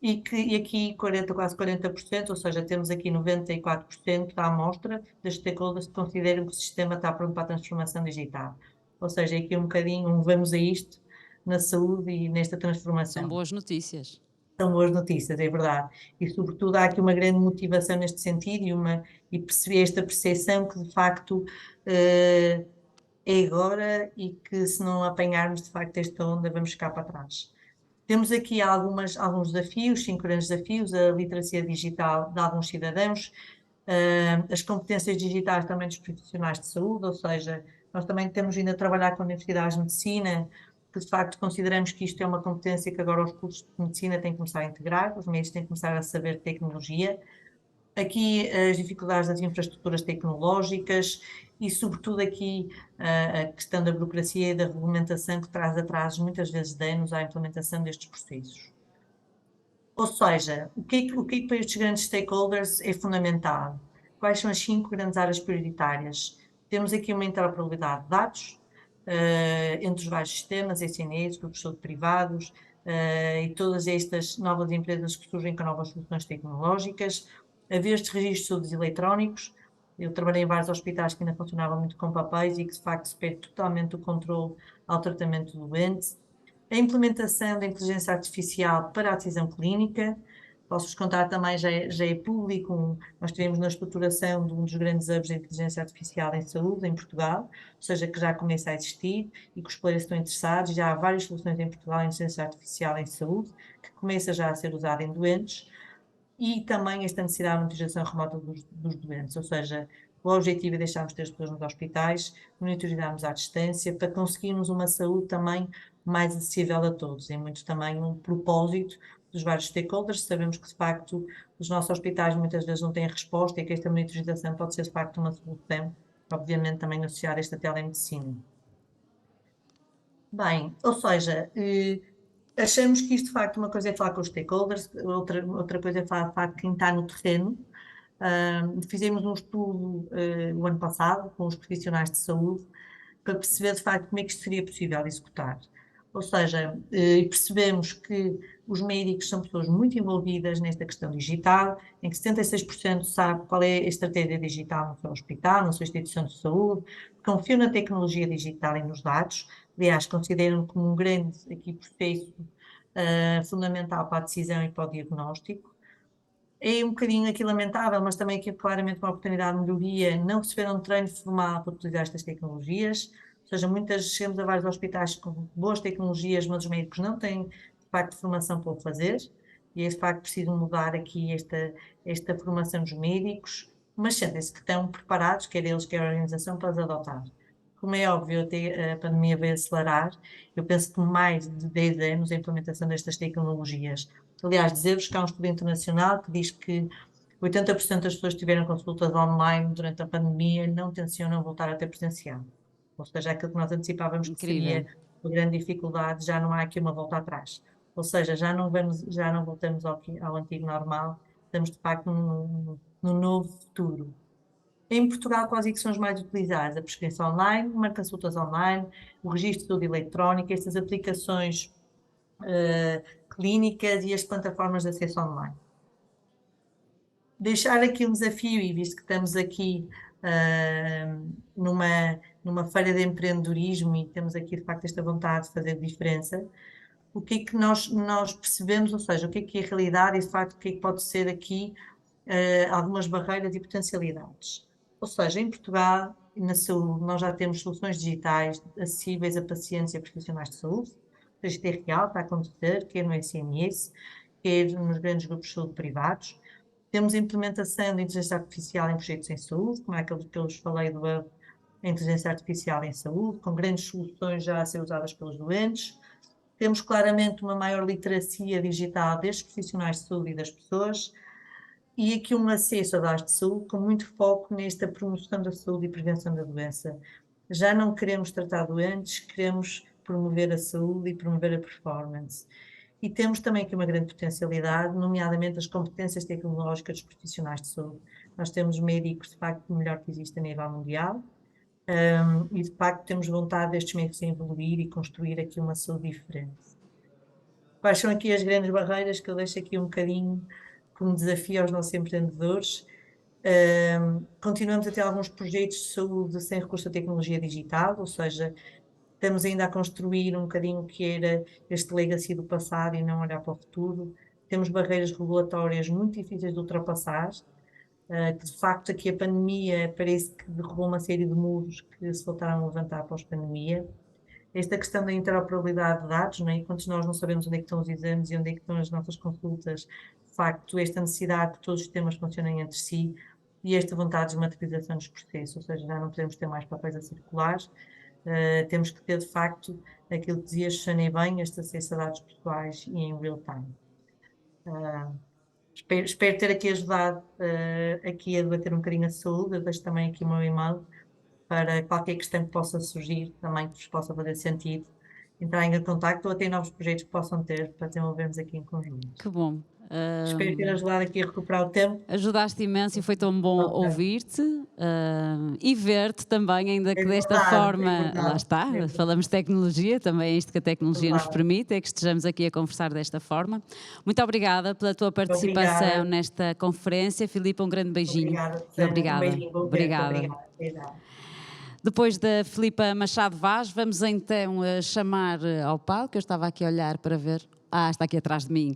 E aqui quase 40%, ou seja, temos aqui 94% da amostra das stakeholders que consideram que o sistema está pronto para a transformação digital. Ou seja, aqui um bocadinho vamos a isto na saúde e nesta transformação. São boas notícias. São boas notícias, é verdade. E, sobretudo, há aqui uma grande motivação neste sentido e perceber esta percepção que, de facto, é agora e que, se não apanharmos, de facto, esta onda, vamos ficar para trás. Temos aqui alguns desafios, 5 grandes desafios: a literacia digital de alguns cidadãos, as competências digitais também dos profissionais de saúde, ou seja, nós também temos ainda a trabalhar com universidades de medicina, que de facto consideramos que isto é uma competência que agora os cursos de medicina têm que começar a integrar, os médicos têm que começar a saber tecnologia. Aqui as dificuldades das infraestruturas tecnológicas e, sobretudo, aqui a questão da burocracia e da regulamentação que traz atrasos, muitas vezes de anos, à implementação destes processos. Ou seja, o que é que para estes grandes stakeholders é fundamental? Quais são as 5 grandes áreas prioritárias? Temos aqui uma interoperabilidade de dados entre os vários sistemas, SNS, grupos de saúde privados e todas estas novas empresas que surgem com novas soluções tecnológicas. Haver estes registros de saúde eletrónicos. Eu trabalhei em vários hospitais que ainda funcionavam muito com papéis e que, de facto, se perde totalmente o controle ao tratamento do doente. A implementação da inteligência artificial para a decisão clínica. Posso-vos contar também, já é público, nós tivemos na estruturação de um dos grandes hubs de inteligência artificial em saúde, em Portugal, ou seja, que já começa a existir e que os players estão interessados. Já há várias soluções em Portugal em inteligência artificial em saúde, que começa já a ser usada em doentes. E também esta necessidade de monitorização remota dos doentes, ou seja, o objetivo é deixarmos ter as pessoas nos hospitais, monitorizarmos à distância, para conseguirmos uma saúde também mais acessível a todos. É muito também um propósito dos vários stakeholders. Sabemos que, de facto, os nossos hospitais muitas vezes não têm resposta e que esta monitorização pode ser, de facto, uma solução, obviamente também associada a esta telemedicina. Bem, ou seja, achamos que isto, de facto, uma coisa é falar com os stakeholders, outra coisa é falar, de facto, quem está no terreno. Fizemos um estudo o ano passado com os profissionais de saúde para perceber, de facto, como é que isto seria possível executar. Ou seja, percebemos que os médicos são pessoas muito envolvidas nesta questão digital, em que 76% sabe qual é a estratégia digital no seu hospital, na sua instituição de saúde, confiam na tecnologia digital e nos dados, aliás, consideram como um grande aqui processo fundamental para a decisão e para o diagnóstico. É um bocadinho aqui lamentável, mas também aqui claramente uma oportunidade de melhoria, não receberam treino formal para utilizar estas tecnologias, ou seja, chegamos a vários hospitais com boas tecnologias, mas os médicos não têm, de facto, formação para o fazer, e é de facto preciso mudar aqui esta formação dos médicos, mas sentem-se que estão preparados, quer eles, quer a organização, para os adotar. Como é óbvio, até a pandemia veio acelerar, eu penso que mais de 10 anos a implementação destas tecnologias. Aliás, dizer-vos que há um estudo internacional que diz que 80% das pessoas que tiveram consultas online durante a pandemia não tencionam voltar a ter presencial. Ou seja, aquilo que nós antecipávamos que seria uma grande dificuldade, já não há aqui uma volta atrás. Ou seja, já não voltamos ao antigo normal, estamos de facto num novo futuro. Em Portugal, quais é que são os mais utilizados? A prescrição online, uma consultas online, o registro de saúde eletrónica, estas aplicações clínicas e as plataformas de acesso online. Deixar aqui um desafio, e visto que estamos aqui numa feira de empreendedorismo e temos aqui de facto esta vontade de fazer diferença, o que é que nós percebemos, ou seja, o que é a realidade e de facto o que é que pode ser aqui algumas barreiras e potencialidades. Ou seja, em Portugal, na saúde, nós já temos soluções digitais acessíveis a pacientes e a profissionais de saúde. Isto é real, está a acontecer, quer no SMS, quer nos grandes grupos de saúde privados. Temos implementação de inteligência artificial em projetos em saúde, como é aquele que eu vos falei do Hub, a inteligência artificial em saúde, com grandes soluções já a ser usadas pelos doentes. Temos claramente uma maior literacia digital destes profissionais de saúde e das pessoas, e aqui um acesso a dados de saúde com muito foco nesta promoção da saúde e prevenção da doença. Já não queremos tratar doentes, queremos promover a saúde e promover a performance. E temos também aqui uma grande potencialidade, nomeadamente as competências tecnológicas dos profissionais de saúde. Nós temos médicos, de facto, o melhor que existe a nível mundial, e de facto temos vontade destes médicos a evoluir e construir aqui uma saúde diferente. Quais são aqui as grandes barreiras que eu deixo aqui um bocadinho como desafio aos nossos empreendedores? Continuamos a ter alguns projetos de saúde sem recurso à tecnologia digital, ou seja, estamos ainda a construir um bocadinho o que era este legacy do passado e não olhar para o futuro. Temos barreiras regulatórias muito difíceis de ultrapassar, que de facto aqui a pandemia parece que derrubou uma série de muros que se voltaram a levantar pós-pandemia. Esta questão da interoperabilidade de dados, não é? Enquanto nós não sabemos onde é que estão os exames e onde é que estão as nossas consultas, de facto, esta necessidade que todos os sistemas funcionem entre si e esta vontade de desmaterialização dos processos, ou seja, já não podemos ter mais papéis a circular, temos que ter, de facto, aquilo que dizia Susana bem, este acesso a dados pessoais e em real time. Espero ter aqui ajudado aqui a debater um bocadinho a saúde. Eu deixo também aqui o meu e-mail para qualquer questão que possa surgir, também que vos possa fazer sentido, entrar em contacto ou até novos projetos que possam ter para desenvolvermos aqui em conjunto. Que bom. Espero ter ajudado aqui a recuperar o tempo. Ajudaste imenso e foi tão bom ouvir-te e ver-te também, ainda que desta forma, lá está, falamos de tecnologia, também é isto que a tecnologia nos permite, é que estejamos aqui a conversar desta forma. Muito obrigada pela tua participação nesta conferência. Filipe, um grande beijinho. Obrigada. Obrigada. Depois da Filipa Machado Vaz, vamos então chamar ao palco, eu estava aqui a olhar para ver. Está aqui atrás de mim.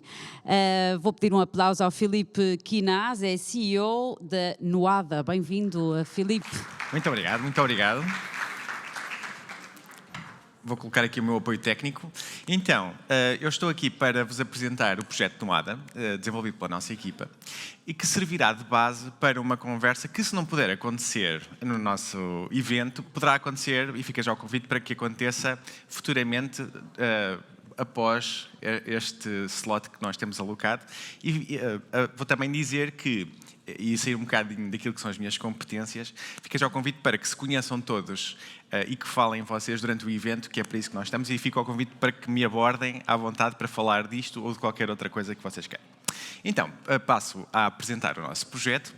Vou pedir um aplauso ao Filipe Quinaz, é CEO da Nuada. Bem-vindo, Filipe. Muito obrigado, muito obrigado. Vou colocar aqui o meu apoio técnico. Então, eu estou aqui para vos apresentar o projeto Nuada, desenvolvido pela nossa equipa, e que servirá de base para uma conversa que, se não puder acontecer no nosso evento, poderá acontecer, e fica já o convite para que aconteça futuramente, após este slot que nós temos alocado. E vou também dizer que, e sair um bocadinho daquilo que são as minhas competências, fica já o convite para que se conheçam todos e que falem vocês durante o evento, que é para isso que nós estamos, e fica o convite para que me abordem à vontade para falar disto ou de qualquer outra coisa que vocês queiram. Então, passo a apresentar o nosso projeto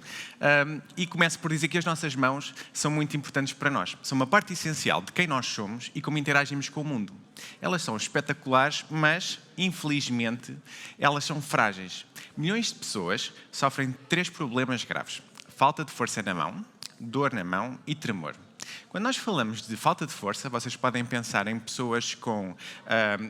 e começo por dizer que as nossas mãos são muito importantes para nós. São uma parte essencial de quem nós somos e como interagimos com o mundo. Elas são espetaculares, mas, infelizmente, elas são frágeis. Milhões de pessoas sofrem de 3 problemas graves: falta de força na mão, dor na mão e tremor. Quando nós falamos de falta de força, vocês podem pensar em pessoas com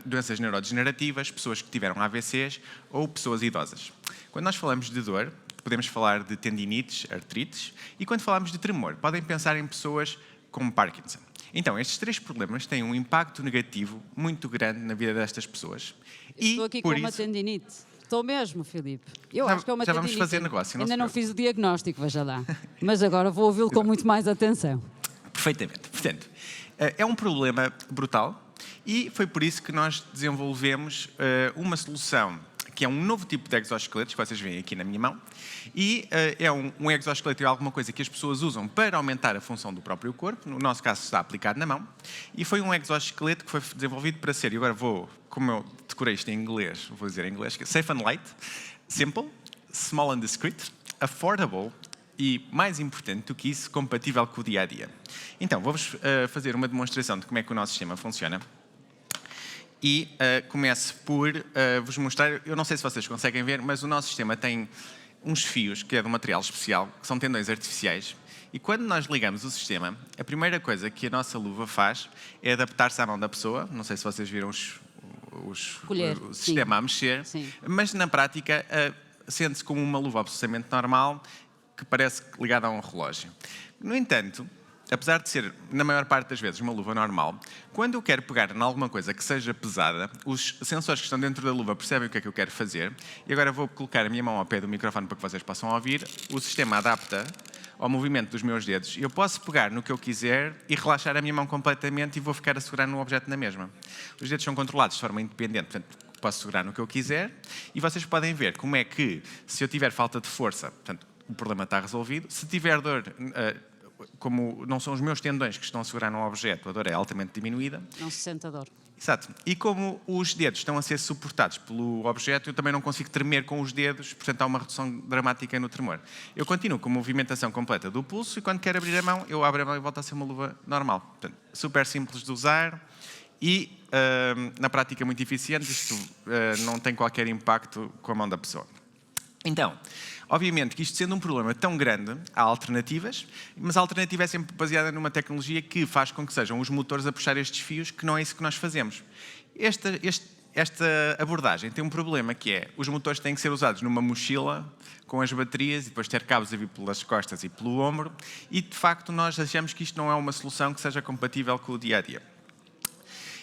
doenças neurodegenerativas, pessoas que tiveram AVCs ou pessoas idosas. Quando nós falamos de dor, podemos falar de tendinites, artrites, e quando falamos de tremor, podem pensar em pessoas com Parkinson. Então, estes 3 problemas têm um impacto negativo muito grande na vida destas pessoas. Estou aqui com uma tendinite. Estou mesmo, Filipe. Eu acho que é uma já tendinite. vamos fazer negócio. Ainda não fiz o diagnóstico, veja lá. Mas agora vou ouvi-lo com muito mais atenção. Perfeitamente. Portanto, é um problema brutal e foi por isso que nós desenvolvemos uma solução que é um novo tipo de exoesqueletos, que vocês veem aqui na minha mão, e é um exoesqueleto, é alguma coisa que as pessoas usam para aumentar a função do próprio corpo. No nosso caso está aplicado na mão, e foi um exoesqueleto que foi desenvolvido para ser, e agora como eu decorei isto em inglês, vou dizer em inglês, safe and light, simple, small and discreet, affordable e, mais importante do que isso, compatível com o dia-a-dia. Então, vou-vos fazer uma demonstração de como é que o nosso sistema funciona. E começo por vos mostrar, eu não sei se vocês conseguem ver, mas o nosso sistema tem uns fios, que é de um material especial, que são tendões artificiais, e quando nós ligamos o sistema, a primeira coisa que a nossa luva faz é adaptar-se à mão da pessoa. Não sei se vocês viram o sistema a mexer, mas na prática sente-se como uma luva absolutamente normal, que parece ligada a um relógio. No entanto, apesar de ser, na maior parte das vezes, uma luva normal, quando eu quero pegar em alguma coisa que seja pesada, os sensores que estão dentro da luva percebem o que é que eu quero fazer, e agora vou colocar a minha mão ao pé do microfone para que vocês possam ouvir. O sistema adapta ao movimento dos meus dedos. Eu posso pegar no que eu quiser e relaxar a minha mão completamente e vou ficar a segurar no objeto na mesma. Os dedos são controlados de forma independente, portanto, posso segurar no que eu quiser, e vocês podem ver como é que, se eu tiver falta de força, portanto, o problema está resolvido. Se tiver dor, como não são os meus tendões que estão a segurar no objeto, a dor é altamente diminuída. Não se sente a dor. Exato. E como os dedos estão a ser suportados pelo objeto, eu também não consigo tremer com os dedos, portanto há uma redução dramática no tremor. Eu continuo com a movimentação completa do pulso e quando quero abrir a mão, eu abro a mão e volta a ser uma luva normal. Portanto, super simples de usar e, na prática, muito eficiente. Isto não tem qualquer impacto com a mão da pessoa. Então, obviamente que isto sendo um problema tão grande, há alternativas, mas a alternativa é sempre baseada numa tecnologia que faz com que sejam os motores a puxar estes fios, que não é isso que nós fazemos. Esta abordagem tem um problema que é, os motores têm que ser usados numa mochila, com as baterias, e depois ter cabos a vir pelas costas e pelo ombro, e de facto nós achamos que isto não é uma solução que seja compatível com o dia-a-dia.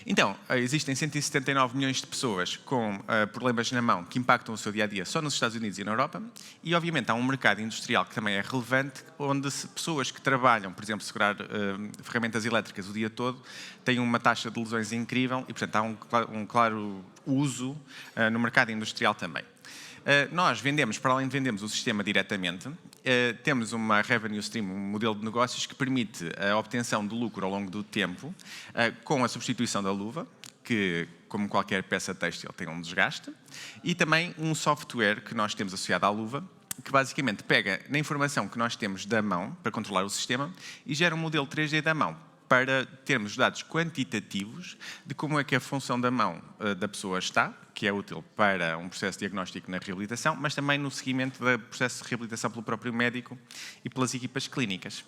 Então, existem 179 milhões de pessoas com problemas na mão que impactam o seu dia-a-dia só nos Estados Unidos e na Europa, e obviamente há um mercado industrial que também é relevante, onde pessoas que trabalham, por exemplo, segurar ferramentas elétricas o dia todo, têm uma taxa de lesões incrível e, portanto, há um claro uso no mercado industrial também. Nós vendemos, para além de vendermos o sistema diretamente, temos uma revenue stream, um modelo de negócios que permite a obtenção de lucro ao longo do tempo, com a substituição da luva, que, como qualquer peça têxtil, tem um desgaste, e também um software que nós temos associado à luva, que basicamente pega na informação que nós temos da mão, para controlar o sistema, e gera um modelo 3D da mão, para termos dados quantitativos de como é que a função da mão da pessoa está, que é útil para um processo diagnóstico na reabilitação, mas também no seguimento do processo de reabilitação pelo próprio médico e pelas equipas clínicas.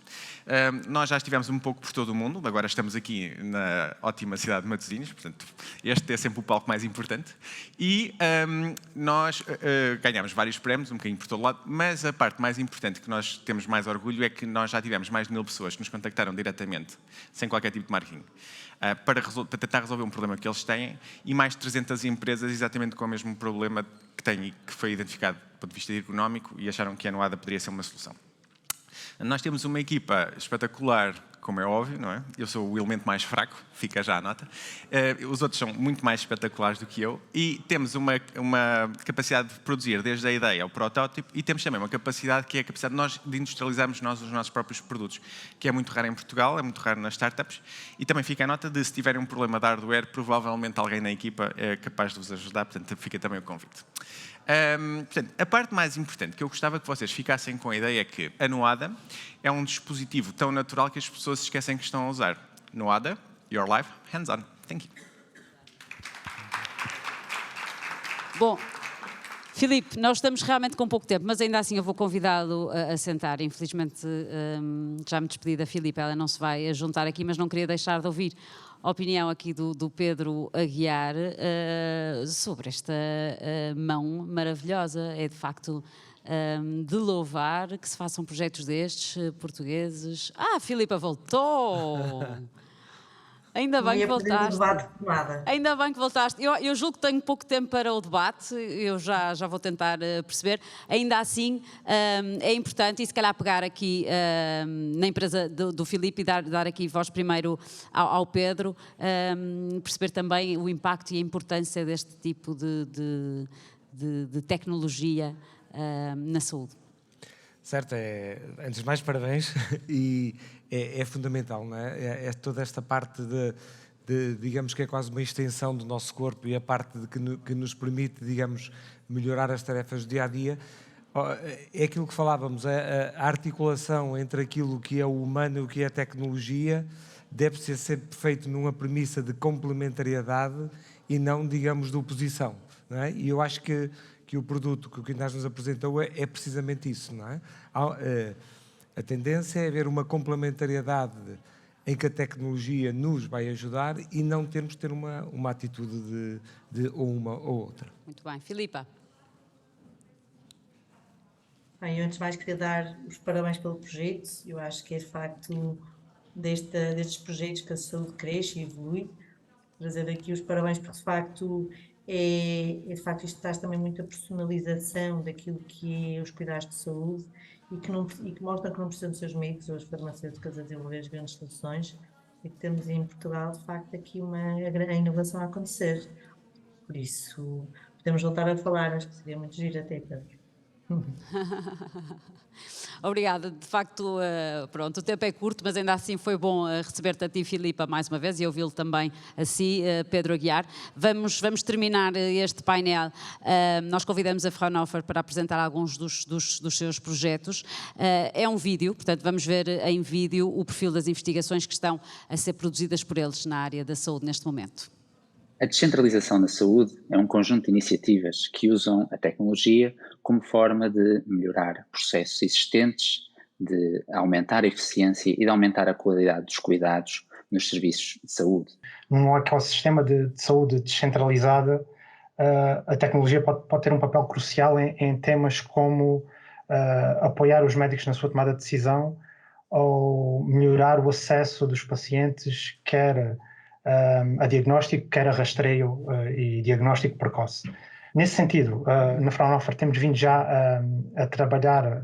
Nós já estivemos um pouco por todo o mundo, agora estamos aqui na ótima cidade de Matosinhos, portanto, este é sempre o palco mais importante, e nós ganhamos vários prémios, um bocadinho por todo lado, mas a parte mais importante que nós temos mais orgulho é que nós já tivemos mais de 1000 pessoas que nos contactaram diretamente, sem qualquer tipo de marketing, para tentar resolver um problema que eles têm, e mais de 300 empresas exatamente com o mesmo problema que têm e que foi identificado do ponto de vista ergonómico e acharam que a Nuada poderia ser uma solução. Nós temos uma equipa espetacular, como é óbvio, não é? Eu sou o elemento mais fraco, fica já a nota. Os outros são muito mais espetaculares do que eu e temos uma capacidade de produzir desde a ideia ao protótipo e temos também uma capacidade que é a capacidade de nós de industrializarmos nós os nossos próprios produtos, que é muito raro em Portugal, é muito raro nas startups e também fica a nota de se tiverem um problema de hardware, provavelmente alguém na equipa é capaz de vos ajudar, portanto fica também o convite. Portanto, a parte mais importante que eu gostava que vocês ficassem com a ideia é que a Noada é um dispositivo tão natural que as pessoas se esquecem que estão a usar. Noada, your life, hands on. Thank you. Bom, Filipe, nós estamos realmente com pouco tempo, mas ainda assim eu vou convidá-lo a sentar. Infelizmente já me despedi da Filipe, ela não se vai juntar aqui, mas não queria deixar de ouvir a opinião aqui do Pedro Aguiar sobre esta mão maravilhosa. É de facto de louvar que se façam projetos destes, portugueses. Ah, a Filipa voltou! Ainda bem que voltaste. Ainda bem que voltaste. Eu julgo que tenho pouco tempo para o debate, eu já vou tentar perceber. Ainda assim, é importante, e se calhar pegar aqui na empresa do Filipe e dar aqui voz primeiro ao Pedro, perceber também o impacto e a importância deste tipo de tecnologia na saúde. Certo, antes de mais, parabéns, e é fundamental, não é? É toda esta parte digamos que é quase uma extensão do nosso corpo e a parte que nos permite, digamos, melhorar as tarefas do dia-a-dia. É aquilo que falávamos, a articulação entre aquilo que é o humano e o que é a tecnologia deve ser sempre feito numa premissa de complementariedade e não, digamos, de oposição, não é? E eu acho que o produto que o Quintas nos apresentou é precisamente isso, não é? A tendência é haver uma complementariedade em que a tecnologia nos vai ajudar e não termos de ter uma atitude de ou uma ou outra. Muito bem. Filipa. Bem, eu antes de mais queria dar os parabéns pelo projeto. Eu acho que é de facto destes projetos que a saúde cresce e evolui. Trazer aqui os parabéns porque de facto isto traz também muita personalização daquilo que é os cuidados de saúde e que mostra que não precisam de seus médicos ou as farmacêuticas a desenvolver as grandes soluções e que temos em Portugal de facto aqui a inovação a acontecer. Por isso, podemos voltar a falar, acho que seria muito giro até, Pedro. Obrigada, de facto, pronto, o tempo é curto, mas ainda assim foi bom receber-te a ti, Filipa, mais uma vez, e ouvi-lo também a si, Pedro Aguiar. Vamos terminar este painel. Nós convidamos a Fraunhofer para apresentar alguns dos seus projetos. É um vídeo, portanto vamos ver em vídeo o perfil das investigações que estão a ser produzidas por eles na área da saúde neste momento. A descentralização da saúde é um conjunto de iniciativas que usam a tecnologia como forma de melhorar processos existentes, de aumentar a eficiência e de aumentar a qualidade dos cuidados nos serviços de saúde. Num ecossistema de saúde descentralizada, a tecnologia pode ter um papel crucial em temas como apoiar os médicos na sua tomada de decisão ou melhorar o acesso dos pacientes, quer a diagnóstico, quer a rastreio e diagnóstico precoce. Nesse sentido, na Fraunhofer temos vindo já a trabalhar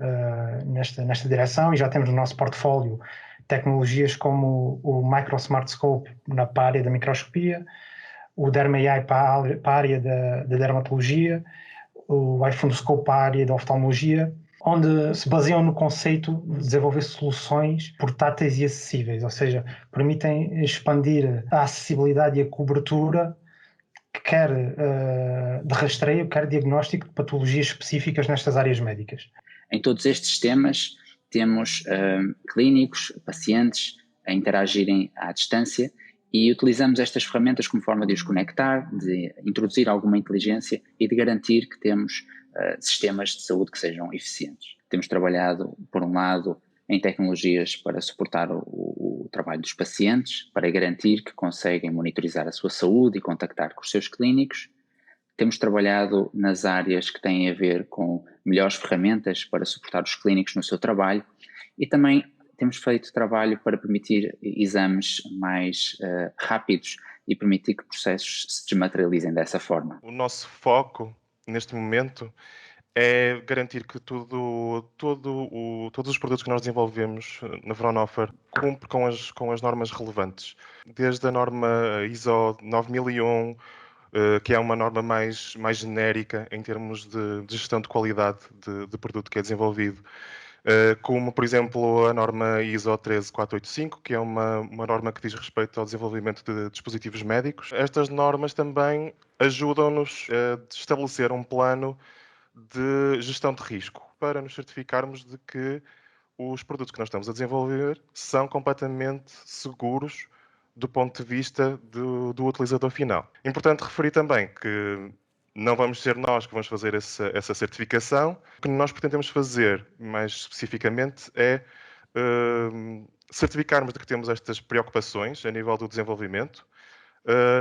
nesta direção e já temos no nosso portfólio tecnologias como o Micro Smart Scope para a área da microscopia, o DermaAI para a área da dermatologia, o iFundoscope para a área da oftalmologia, onde se baseiam no conceito de desenvolver soluções portáteis e acessíveis, ou seja, permitem expandir a acessibilidade e a cobertura, quer de rastreio, quer diagnóstico de patologias específicas nestas áreas médicas. Em todos estes temas temos clínicos, pacientes a interagirem à distância e utilizamos estas ferramentas como forma de os conectar, de introduzir alguma inteligência e de garantir que temos sistemas de saúde que sejam eficientes. Temos trabalhado, por um lado, em tecnologias para suportar o trabalho dos pacientes, para garantir que conseguem monitorizar a sua saúde e contactar com os seus clínicos. Temos trabalhado nas áreas que têm a ver com melhores ferramentas para suportar os clínicos no seu trabalho e também temos feito trabalho para permitir exames mais rápidos e permitir que processos se desmaterializem dessa forma. O nosso foco neste momento é garantir que todos os produtos que nós desenvolvemos na Fraunhofer cumpre com as normas relevantes. Desde a norma ISO 9001, que é uma norma mais genérica em termos de gestão de qualidade de produto que é desenvolvido, como, por exemplo, a norma ISO 13485, que é uma norma que diz respeito ao desenvolvimento de dispositivos médicos. Estas normas também ajudam-nos a estabelecer um plano de gestão de risco, para nos certificarmos de que os produtos que nós estamos a desenvolver são completamente seguros do ponto de vista do utilizador final. Importante referir também que não vamos ser nós que vamos fazer essa certificação. O que nós pretendemos fazer, mais especificamente, é certificarmos de que temos estas preocupações a nível do desenvolvimento,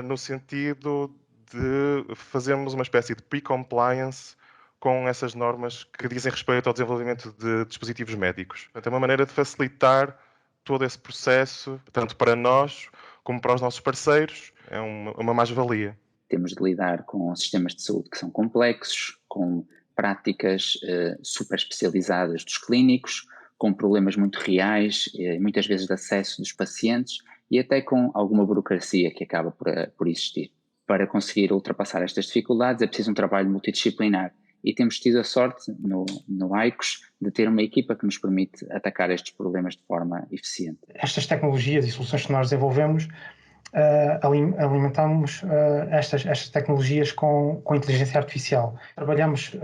no sentido de fazermos uma espécie de pre-compliance com essas normas que dizem respeito ao desenvolvimento de dispositivos médicos. Portanto, é uma maneira de facilitar todo esse processo, tanto para nós como para os nossos parceiros. É uma mais-valia. Temos de lidar com sistemas de saúde que são complexos, com práticas super especializadas dos clínicos, com problemas muito reais, muitas vezes de acesso dos pacientes e até com alguma burocracia que acaba por existir. Para conseguir ultrapassar estas dificuldades é preciso um trabalho multidisciplinar e temos tido a sorte no AICOS de ter uma equipa que nos permite atacar estes problemas de forma eficiente. Estas tecnologias e soluções que nós desenvolvemos, alimentamos estas tecnologias com inteligência artificial. Trabalhamos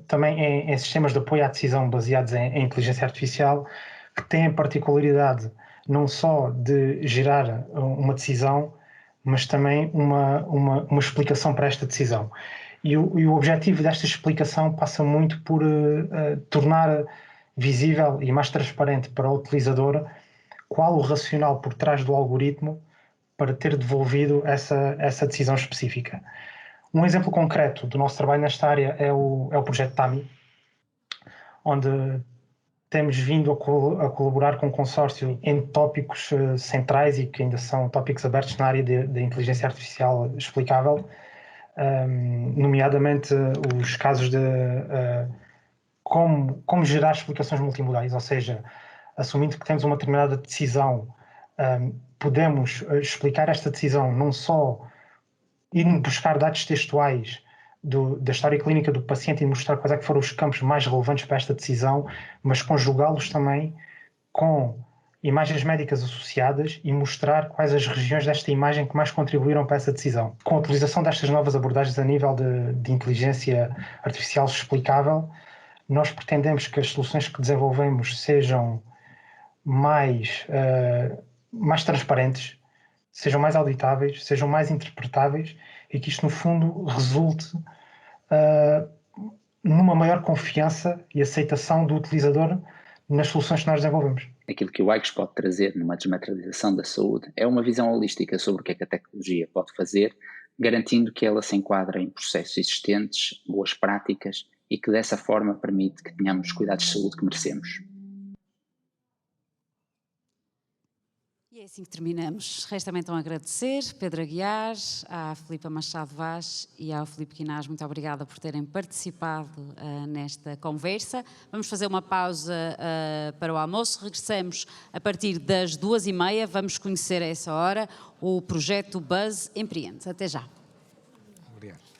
também em sistemas de apoio à decisão baseados em inteligência artificial, que têm a particularidade não só de gerar uma decisão, mas também uma explicação para esta decisão. E o objetivo desta explicação passa muito por tornar visível e mais transparente para o utilizador qual o racional por trás do algoritmo para ter devolvido essa decisão específica. Um exemplo concreto do nosso trabalho nesta área é o projeto TAMI, onde temos vindo a colaborar com o consórcio em tópicos centrais e que ainda são tópicos abertos na área da inteligência artificial explicável, nomeadamente os casos de como gerar explicações multimodais, ou seja, assumindo que temos uma determinada decisão, podemos explicar esta decisão não só ir buscar dados textuais da história clínica do paciente e mostrar quais é que foram os campos mais relevantes para esta decisão, mas conjugá-los também com imagens médicas associadas e mostrar quais as regiões desta imagem que mais contribuíram para essa decisão. Com a utilização destas novas abordagens a nível de inteligência artificial explicável, nós pretendemos que as soluções que desenvolvemos sejam mais transparentes, sejam mais auditáveis, sejam mais interpretáveis e que isto, no fundo, resulte numa maior confiança e aceitação do utilizador nas soluções que nós desenvolvemos. Aquilo que o AICOS pode trazer numa desmaterialização da saúde é uma visão holística sobre o que é que a tecnologia pode fazer, garantindo que ela se enquadra em processos existentes, boas práticas e que dessa forma permite que tenhamos os cuidados de saúde que merecemos. E é assim que terminamos. Resta-me então agradecer Pedro Aguiar, à Filipa Machado Vaz e ao Filipe Quinás. Muito obrigada por terem participado nesta conversa. Vamos fazer uma pausa para o almoço. Regressamos a partir das 2h30. Vamos conhecer a essa hora o projeto Buzz Empreende. Até já. Obrigado.